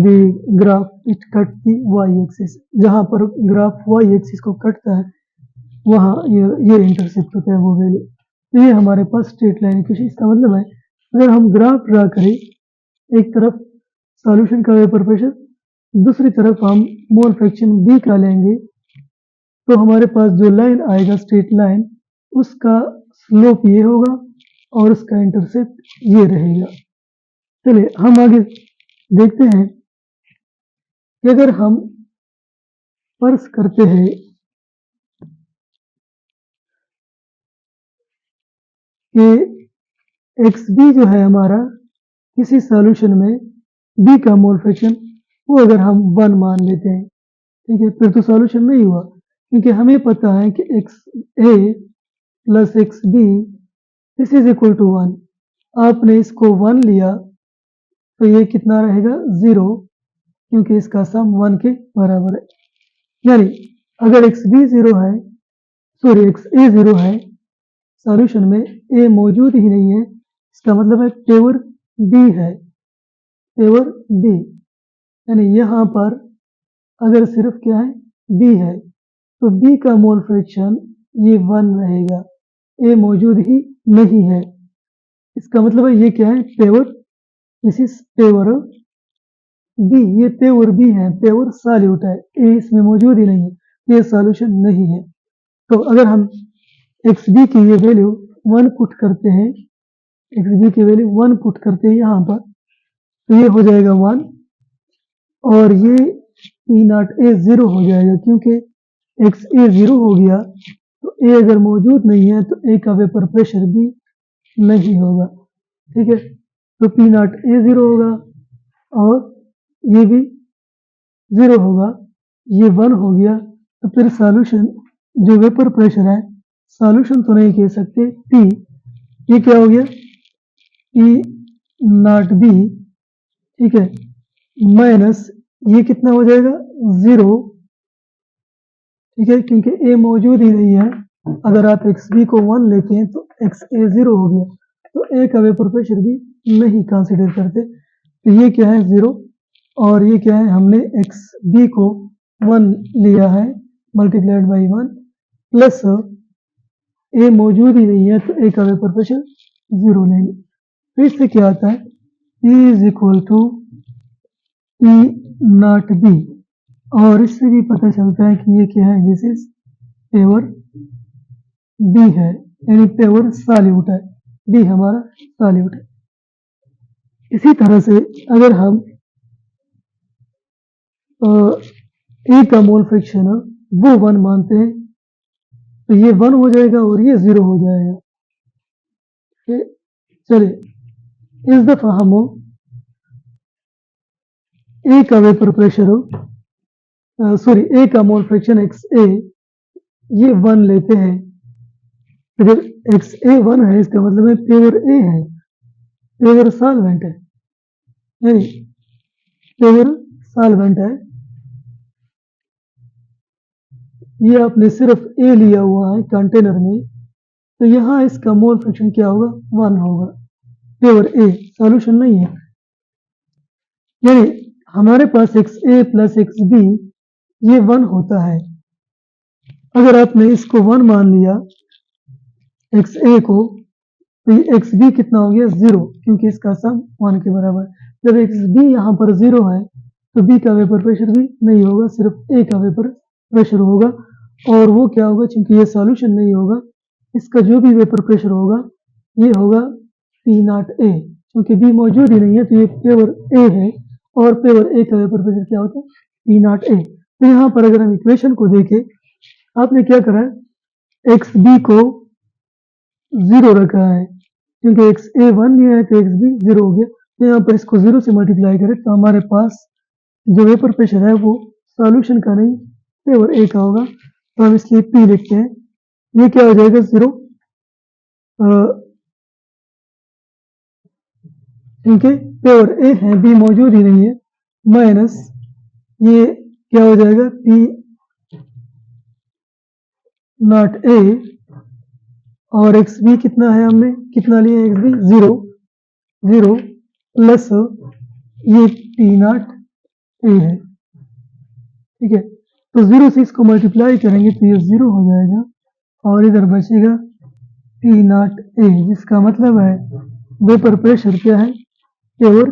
the graph it cut the y-axis. जहाँ पर graph y-axis को कटता है वहाँ ये intercept होता है वो वैल्यू। तो ये हमारे पास स्ट्रेट लाइन इक्वेशन। इसका मतलब है अगर हम ग्राफ ड्रा करें, एक तरफ सॉल्यूशन का वेपर प्रेशर, दूसरी तरफ हम मोल फ्रैक्शन बी का लेंगे, तो हमारे पास जो लाइन आएगा स्ट्रेट लाइन, उसका स्लोप ये होगा और उसका इंटरसेप्ट ये रहेगा। चलिए हम आगे देखते हैं कि अगर हम फर्ज करते हैं कि एक्स बी जो है हमारा किसी सॉल्यूशन में बी का मोल फ्रैक्शन वो अगर हम 1 मान लेते हैं, ठीक है, फिर तो सॉल्यूशन नहीं हुआ, क्योंकि हमें पता है कि X A plus X B this is equal to 1। आपने इसको 1 लिया तो ये कितना रहेगा 0, क्योंकि इसका सम 1 के बराबर है। यानी अगर एक्स बी 0 है, सॉरी एक्स ए 0 है, सॉल्यूशन में ए मौजूद ही नहीं है, इसका मतलब है पेवर बी है, पेवर बी, यानी यहाँ पर अगर सिर्फ क्या है बी है तो बी का मोल फ्रैक्शन ये 1 रहेगा, ए मौजूद ही नहीं है। इसका मतलब है ये क्या है pure, this is pure B, ये पेवर बी है, पेवर सॉल्यूट है, ए इसमें मौजूद ही नहीं है, ये सॉल्यूशन नहीं है। तो अगर हम एक्स बी की ये वैल्यू 1 पुट करते हैं, एक्स बी की वैल्यू 1 पुट करते हैं यहाँ पर, तो ये हो जाएगा 1 और ये पी नॉट ए 0 हो जाएगा, क्योंकि एक्स ए 0 हो गया तो ए अगर मौजूद नहीं है तो ए का वेपर प्रेशर भी नहीं होगा। ठीक है, तो पी नॉट ए 0 होगा और ये भी 0 होगा, ये 1 हो गया, तो फिर सॉल्यूशन जो वेपर प्रेशर है, सॉल्यूशन तो नहीं कह सकते, पी, ये क्या हो गया, पी नॉट बी, ठीक है, माइनस ये कितना हो जाएगा 0, ठीक है, क्योंकि ए मौजूद ही नहीं है। अगर आप एक्स बी को 1 लेते हैं तो एक्स ए 0 हो गया, तो ए का वेपर प्रेशर भी नहीं कंसिडर करते, तो ये क्या है 0 और ये क्या है, हमने एक्स बी को 1 लिया है मल्टीप्लाइड बाई 1 प्लस ए मौजूद ही नहीं है तो ए का वेपर प्रेशर 0 लेंगे, तो इससे क्या आता है, P इज इक्वल टू P नॉट बी, और इससे भी पता चलता है कि ये क्या है, दिस इज पेवर बी है, यानी पेवर सॉल्यूट है, बी हमारा सॉल्यूट है। इसी तरह से अगर हम ए का मोल फ्रैक्शन वो 1 मानते हैं तो ये 1 हो जाएगा और ये 0 हो जाएगा। चलिए इस दफा हम ए का वेपर प्रेशर सॉरी ए का मोल फ्रैक्शन एक्स ए ये 1 लेते हैं, तो जब एक्स ए 1 है इसका मतलब है पेवर ए है, पेवर सॉल्वेंट है, यानी पेवर सॉल्वेंट है, ये आपने सिर्फ ए लिया हुआ है कंटेनर में, तो यहाँ इसका मोल फ्रैक्शन क्या होगा, 1 होगा, पेवर ए, सॉल्यूशन नहीं है, यानी हमारे पास x A plus X B ये 1 होता है। अगर आपने इसको 1 मान लिया एक्स ए को, तो ये एक्स बी कितना हो गया 0, क्योंकि इसका सम 1 के बराबर है। जब एक्स बी यहाँ पर 0 है तो बी का वेपर प्रेशर भी नहीं होगा, सिर्फ ए का वेपर प्रेशर होगा, और वो क्या होगा, चूंकि ये सॉल्यूशन नहीं होगा, इसका जो भी वेपर प्रेशर होगा ये होगा पी नॉट ए, क्योंकि बी मौजूद ही नहीं है तो ये पेवर ए है, और पेवर ए का वेपर प्रेशर क्या होता है, पी नॉट ए। तो यहाँ पर अगर हम इक्वेशन को देखें, आपने क्या करा है, एक्स बी को 0 रखा है, क्योंकि एक्स ए 1 लिया है तो एक्स बी 0 हो गया, तो यहाँ पर इसको 0 से मल्टीप्लाई करें तो हमारे पास जो वेपर प्रेशर है वो सॉल्यूशन का नहीं पेवर ए का होगा, तो हम इसलिए पी लिखते हैं, ये क्या हो जाएगा 0, क्योंकि पेवर ए है, बी मौजूद ही नहीं है, माइनस ये क्या हो जाएगा, पी नॉट ए, और एक्स बी कितना है, हमने कितना लिया एक्स बी 0, 0 प्लस ये पी नॉट ए है, ठीक है, तो 0 से इसको मल्टीप्लाई करेंगे तो ये 0 हो जाएगा, और इधर बचेगा पी नॉट ए, जिसका मतलब है वेपर प्रेशर क्या है, पेवर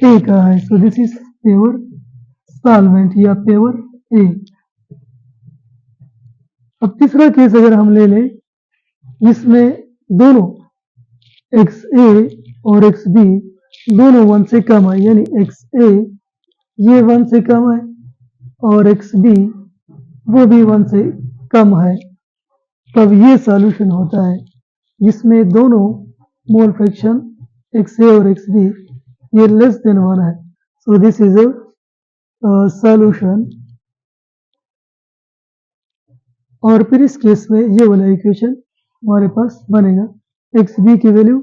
ए का है, so this is pure solvent या पेवर ए। अब तीसरा केस अगर हम ले लें, जिसमें दोनों एक्स ए और एक्स बी दोनों 1 से कम है, यानी एक्स ए ये 1 से कम है और एक्स बी वो भी 1 से कम है, तब ये सॉल्यूशन होता है जिसमें दोनों मोल फ्रैक्शन एक्स ए और एक्स बी ये लेस देन 1 है, so this is a solution. और फिर इस केस में ये वाला इक्वेशन हमारे पास बनेगा, एक्स बी की वैल्यू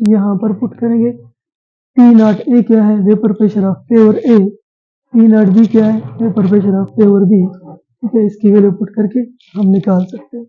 यहाँ पर पुट करेंगे, पी नॉट ए क्या है, vapour pressure of pure A, P not B क्या है, vapour pressure of pure B, ठीक है, इसकी वैल्यू पुट करके हम निकाल सकते हैं।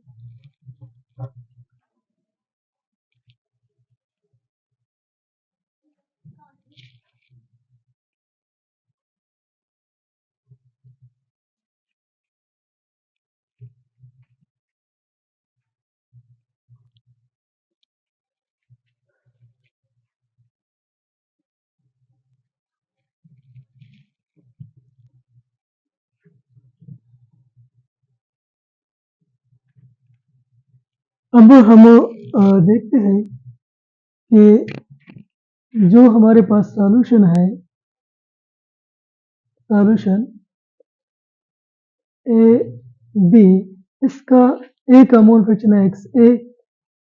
अब हम देखते हैं कि जो हमारे पास सॉल्यूशन है, सॉल्यूशन ए बी, इसका ए का मोल फ्रैक्शन है एक्स ए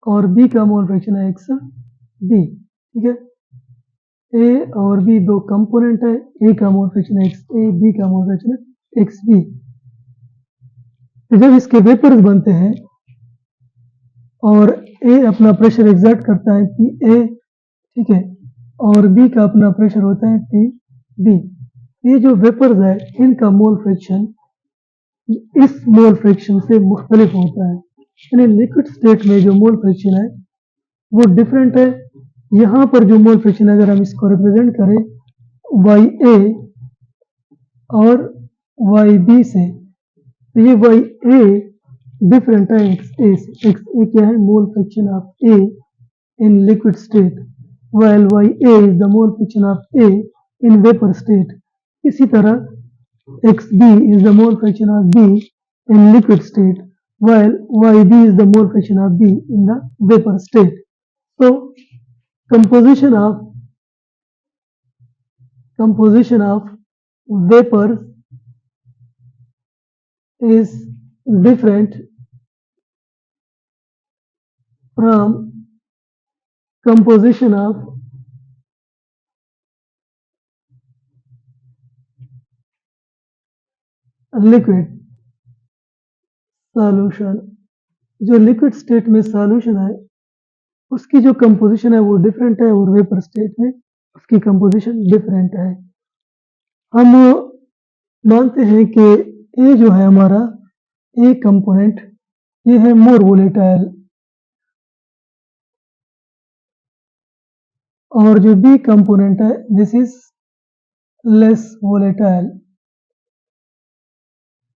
और बी का मोल फ्रैक्शन है एक्स बी। ठीक है, ए और बी दो कंपोनेंट है, ए का मोल फ्रैक्शन है एक्स ए, बी का मोल फ्रैक्शन है एक्स बी। तो जब इसके वेपर्स बनते हैं और ए अपना प्रेशर एग्जर्ट करता है पी ए, ठीक है, और बी का अपना प्रेशर होता है पी बी, ये जो वेपर्स है इनका मोल फ्रैक्शन इस मोल फ्रैक्शन से मुख्तलिफ होता है। यानी लिक्विड स्टेट में जो मोल फ्रैक्शन है वो डिफरेंट है। यहाँ पर जो मोल फ्रैक्शन है, अगर हम इसको रिप्रेजेंट करें वाई ए और वाई बी से, तो ये वाई ए डिफरेंट है एक्स ए से। एक्स ए क्या है? मोल fraction of A in liquid state, while Ya is the mole fraction of A in vapor state. इसी तरह Xb is the mole fraction of B in liquid state, while Yb is the mole fraction of B in the vapor state. So composition of vapors is different from composition of liquid solution. जो liquid state में solution है उसकी जो composition है वो different है और vapour state में उसकी कंपोजिशन डिफरेंट है। हम मानते हैं कि ए जो है हमारा ए कंपोनेंट ये है मोर वोलेटाइल और जो बी कंपोनेंट है this is less volatile.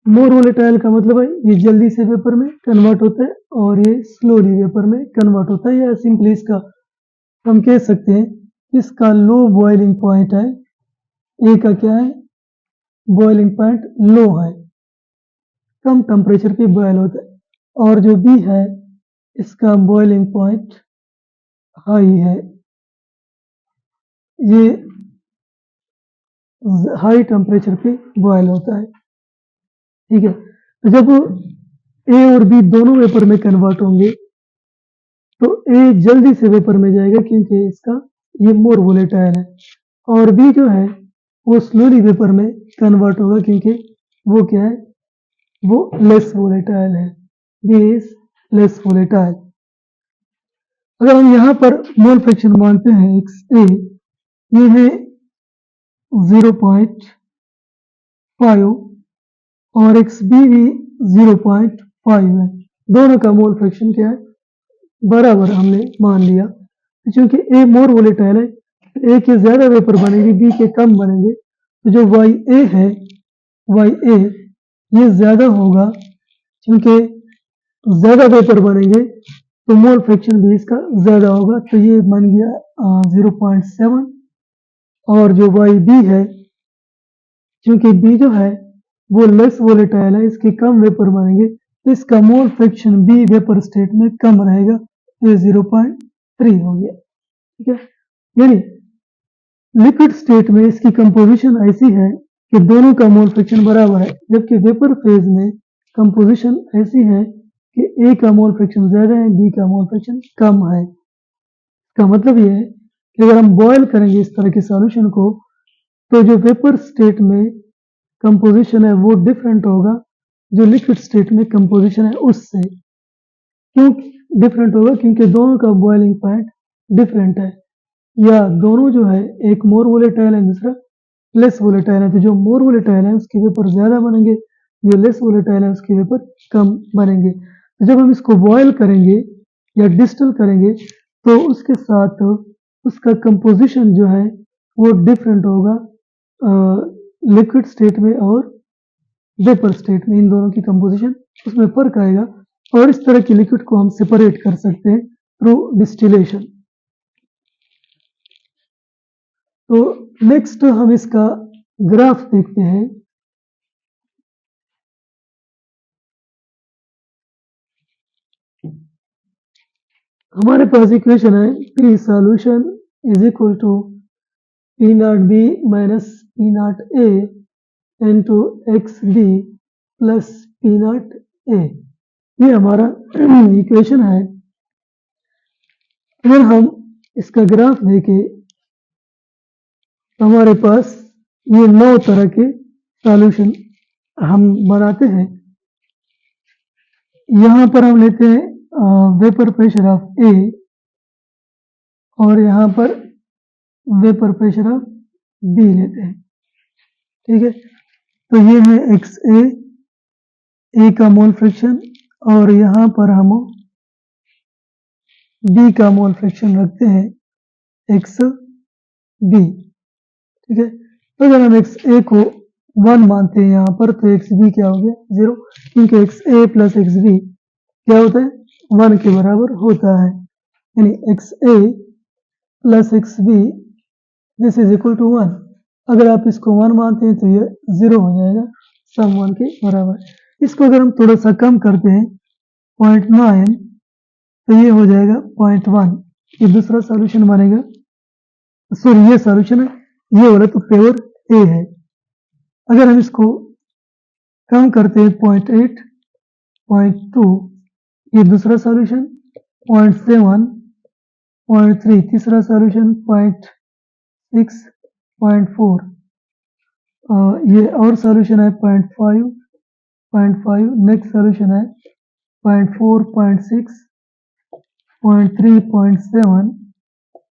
More volatile का मतलब है ये जल्दी से वेपर में कन्वर्ट होता है और ये स्लोली वेपर में कन्वर्ट होता है, या सिंपली इसका हम कह सकते हैं इसका लो बॉइलिंग पॉइंट है। ए का क्या है? बॉइलिंग पॉइंट लो है, कम टेम्परेचर पे बॉयल होता है, और जो बी है इसका बॉइलिंग पॉइंट हाई है, ये हाई टेम्परेचर पे बॉयल होता है। ठीक है, तो जब ए और बी दोनों वेपर में कन्वर्ट होंगे तो ए जल्दी से वेपर में जाएगा क्योंकि इसका ये मोर वोलेटाइल है, और बी जो है वो स्लोली वेपर में कन्वर्ट होगा क्योंकि वो क्या है? वो लेस वोलेटाइल है। B is less volatile. अगर हम यहाँ पर मोल फ्रैक्शन मानते हैं एक्स ए, ये है 0.5 और एक्स बी भी 0.5 है, दोनों का मोल फ्रैक्शन क्या है? बराबर हमने मान लिया। क्योंकि ए मोर वोलेटाइल है, ए के ज्यादा वेपर बनेंगे, बी के कम बनेंगे, तो जो वाई ए है, वाई ए ये ज्यादा होगा क्योंकि ज्यादा वेपर बनेंगे तो मोल फ्रैक्शन भी इसका ज्यादा होगा, तो ये बन गया 0.7। और जो वाई बी है, क्योंकि बी जो है वो लेस वोलेटाइल है, इसके कम वेपर बनेंगे, तो इसका mole fraction B vapour state में कम रहेगा, ये 0.3 हो गया। ठीक है, यानी लिक्विड स्टेट में इसकी कंपोजिशन ऐसी है कि दोनों का मोल फ्रैक्शन बराबर है, जबकि वेपर फेज में कंपोजिशन ऐसी है कि ए का मोल फ्रैक्शन ज्यादा है, बी का मोल फ्रैक्शन कम है। इसका मतलब ये है कि अगर हम बॉयल करेंगे इस तरह के सॉल्यूशन को तो जो वेपर स्टेट में कंपोजिशन है वो डिफरेंट होगा जो लिक्विड स्टेट में कंपोजिशन है उससे। क्यों डिफरेंट होगा? क्योंकि दोनों का बॉइलिंग पॉइंट डिफरेंट है, या दोनों जो है एक मोर वोलेटाइल है दूसरा लेस वोलेटाइल है, तो जो मोर वोलेटाइल है उसके वेपर ज्यादा बनेंगे, जो लेस वोलेटाइल है उसके वेपर कम बनेंगे। तो जब हम इसको बॉयल करेंगे या डिस्टिल करेंगे तो उसके साथ उसका कंपोजिशन जो है वो डिफरेंट होगा लिक्विड स्टेट में और वेपर स्टेट में, इन दोनों की कंपोजिशन उसमें फर्क आएगा, और इस तरह की लिक्विड को हम सेपरेट कर सकते हैं थ्रू डिस्टिलेशन। तो नेक्स्ट हम इसका ग्राफ देखते हैं। हमारे पास इक्वेशन है P solution is equal to P not B minus P not A into X B plus P not A. ये हमारा इक्वेशन है। अगर हम इसका ग्राफ देखें तो हमारे पास ये 9 तरह के सॉल्यूशन हम बनाते हैं। यहाँ पर हम लेते हैं वेपर प्रेशर ऑफ ए और यहाँ पर वेपर प्रेशर ऑफ बी लेते हैं। ठीक है, तो ये है एक्स ए का मोल फ्रैक्शन और यहाँ पर हम बी का मोल फ्रैक्शन रखते हैं एक्स बी। ठीक है, तो अगर हम एक्स ए को 1 मानते हैं यहाँ पर तो एक्स बी क्या हो गया 0, क्योंकि X A plus X B क्या होता है 1 के बराबर होता है। यानी X A plus X B this is equal to 1। अगर आप इसको 1 मानते हैं तो ये 0 हो जाएगा, सम 1 के बराबर। इसको अगर हम थोड़ा सा कम करते हैं 0.9 तो ये हो जाएगा 0.1। ये दूसरा सॉल्यूशन बनेगा। सॉरी, ये सॉल्यूशन है, ये वाला तो पेवर ए है। अगर हम इसको कम करते हैं 0.8, 0.2 ये दूसरा सॉल्यूशन, 0.7, 0.3 तीसरा सॉल्यूशन, 0.6, 0.4 ये और सॉल्यूशन है 0.5 नेक्स्ट सॉल्यूशन है 0.4, 0.6, 0.3, 0.7,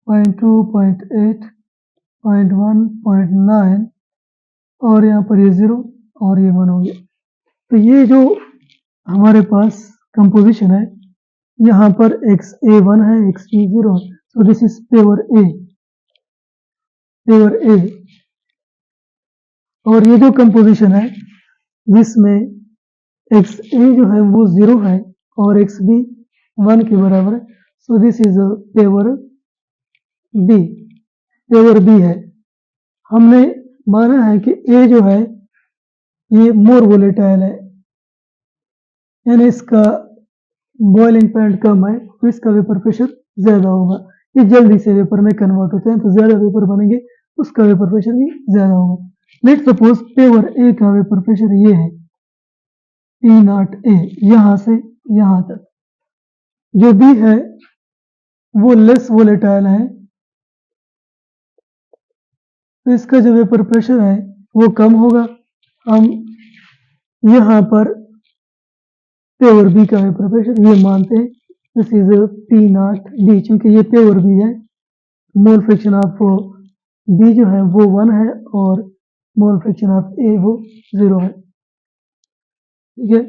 0.2, 0.8, 0.1, 0.9 और यहाँ पर ये 0 और ये 1 हो गया। तो ये जो हमारे पास कंपोजिशन है, यहाँ पर एक्स ए 1 है, एक्स बी 0 है, so this is pure A. और ये जो कंपोजिशन है जिसमें एक्स ए जो है वो 0 है और एक्स बी 1 के बराबर है, so this is pure B. Pure B है। हमने माना है कि ए जो है ये मोर वोलेटाइल है, यानी इसका बॉइलिंग पॉइंट कम है तो इसका वेपर प्रेशर ज्यादा होगा। ये जल्दी से वेपर में कन्वर्ट होते हैं तो ज्यादा वेपर बनेंगे, उसका वेपर प्रेशर भी ज्यादा होगा। लेट सपोज पेवर ए का वेपर प्रेशर ये है पी नॉट ए, यहां से यहां तक। जो बी है वो लेस वोलेटाइल है तो इसका जो वेपर प्रेशर है वो कम होगा। हम यहाँ पर पेवर बी का वेपर प्रेशर ये मानते हैं, this is P not be. चूंकि ये पेवर बी है, मोल फ्रैक्शन ऑफ बी जो है वो 1 है और मोल फ्रैक्शन ऑफ ए वो 0 है। ठीक है,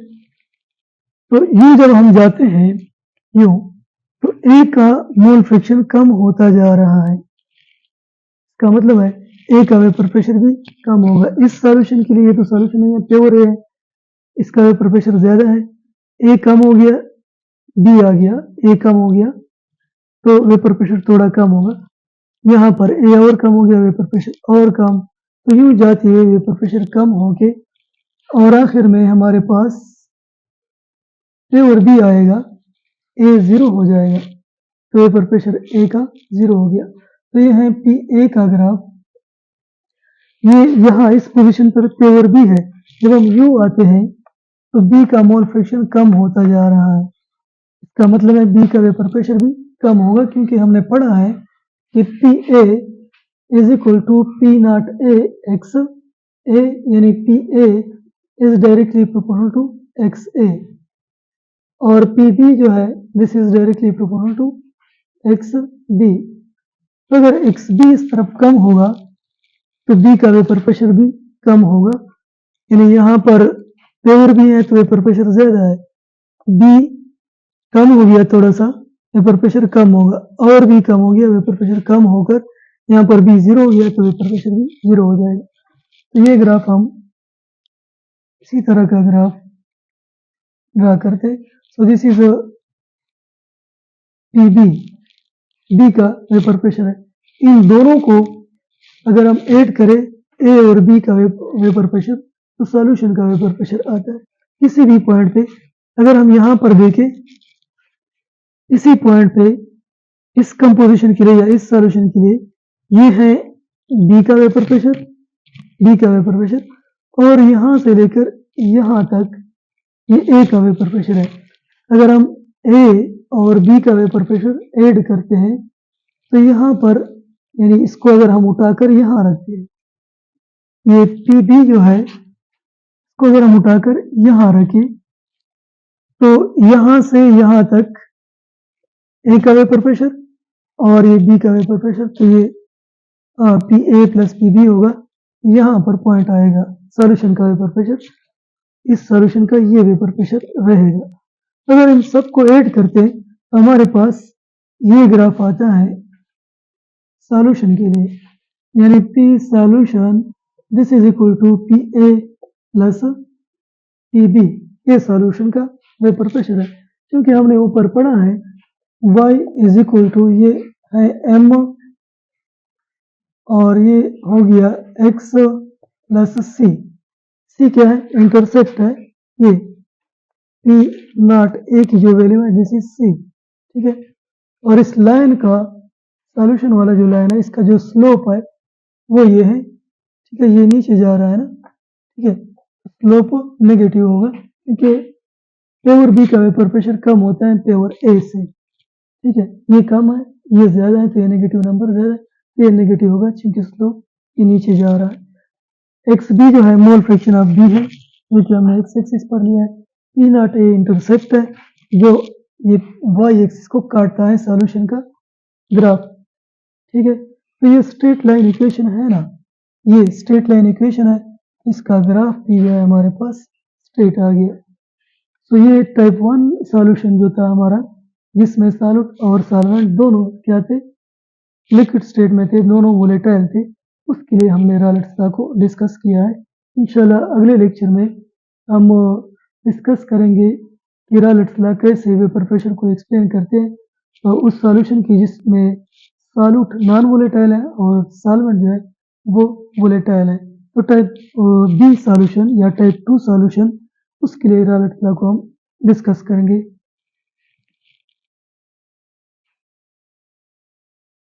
तो ये जब हम जाते हैं यूं तो ए का मोल फ्रैक्शन कम होता जा रहा है। इसका मतलब है ए का वेपर प्रेशर भी कम होगा। इस सॉल्यूशन के लिए ये तो सॉल्यूशन नहीं है, प्योर ए है, इसका वेपर प्रेशर ज्यादा है। ए कम हो गया, बी आ गया, ए कम हो गया तो वेपर प्रेशर थोड़ा कम होगा। यहाँ पर ए और कम हो गया, वेपर प्रेशर और कम, तो यूं जाती है वेपर प्रेशर कम होके और आखिर में हमारे पास पेवर बी आएगा, ए 0 हो जाएगा तो वेपर प्रेशर ए का 0 हो गया। तो ये है पी ए का ग्राफ। ये यहाँ इस पोजीशन पर पेवर बी है। जब हम यू आते हैं तो बी का मोल फ्रैक्शन कम होता जा रहा है। इसका मतलब है बी का वेपर प्रेशर भी कम होगा, क्योंकि हमने पढ़ा है कि P A is equal to P not A X A, यानी P A is directly proportional to X A और पी बी जो है this is directly proportional to X B. तो अगर एक्स बी इस तरफ कम होगा तो बी का वेपर प्रेशर भी कम होगा। यानी यहाँ पर पेवर भी है तो वेपर प्रेशर ज्यादा है, बी कम हो गया थोड़ा सा, वेपर प्रेशर कम होगा, और भी कम हो गया, वेपर प्रेशर कम होकर यहाँ पर बी 0 हो गया तो वेपर प्रेशर भी 0 हो जाएगा। तो ये ग्राफ हम इसी तरह का ग्राफ ड्रा करते हैं। So this is P B का वेपर प्रेशर है। इन दोनों को अगर हम ऐड करें ए और बी का वेपर प्रेशर तो सॉल्यूशन का वेपर प्रेशर आता है। किसी भी पॉइंट पे अगर हम यहाँ पर देखें इसी पॉइंट पे इस कंपोजिशन के लिए या इस सॉल्यूशन के लिए ये है बी का वेपर प्रेशर, और यहाँ से लेकर यहाँ तक ये ए का वेपर प्रेशर है। अगर हम ए और बी का वेपर प्रेशर ऐड करते हैं तो यहाँ पर यानी इसको अगर हम उठाकर यहाँ रखते हैं, ये पी बी जो है इसको अगर हम उठाकर यहाँ रखें तो यहाँ से यहाँ तक ए का वेपर प्रेशर और ये बी का वेपर प्रेशर, तो ये P A plus P B होगा। यहाँ पर पॉइंट आएगा सॉल्यूशन का वेपर प्रेशर, इस सॉल्यूशन का ये वेपर प्रेशर रहेगा। अगर इन सबको ऐड करते हैं तो हमारे पास ये ग्राफ आता है सॉल्यूशन के लिए, यानी P solution this is equal to P A plus P B, ये सॉल्यूशन का वेपर प्रेशर है। क्योंकि हमने ऊपर पढ़ा है y इज इक्वल टू ये है m और ये हो गया x प्लस c क्या है, इंटरसेप्ट है, ये p नॉट a की जो वैल्यू है दिस इज c, ठीक है। और इस लाइन का सॉल्यूशन वाला जो लाइन है इसका जो स्लोप है वो ये है, ठीक है, ये नीचे जा रहा है ना, ठीक है, स्लोप नेगेटिव होगा क्योंकि पेवर बी का वेपर प्रेशर कम होता है पेवर ए से, ठीक है, ये कम है ये ज्यादा है तो ये नेगेटिव नंबर ज्यादा है, ये नेगेटिव होगा क्योंकि स्लोप ये नीचे जा रहा है। एक्स बी जो है मोल फ्रैक्शन ऑफ बी है, जो कि हमने एक्स एक्सिस पर लिया है। पी नॉट ए इंटरसेप्ट है जो ये वाई एक्सिस को काटता है सॉल्यूशन का ग्राफ, ठीक है। तो ये स्ट्रेट लाइन इक्वेशन है ना, ये स्ट्रेट लाइन इक्वेशन है, इसका ग्राफ भी जो है हमारे पास स्ट्रेट आ गया। तो ये टाइप 1 सॉल्यूशन जो था हमारा, जिसमें सॉल्यूट और सॉल्वेंट दोनों क्या थे, लिक्विड स्टेट में थे, दोनों वोलेटाइल थे, उसके लिए हमने रायलेट्स लॉ को डिस्कस किया है। इंशाल्लाह अगले लेक्चर में हम डिस्कस करेंगे कि रायलेट्स लॉ कैसे वेपर प्रेशर को एक्सप्लेन करते हैं, तो उस सॉल्यूशन की जिसमें सॉल्यूट नॉन वोलेटाइल है और सॉल्वेंट जो है वो वोलेटाइल है। तो टाइप बी सॉल्यूशन या टाइप 2 सॉल्यूशन, उसके लिए रायलेट्स लॉ को हम डिस्कस करेंगे।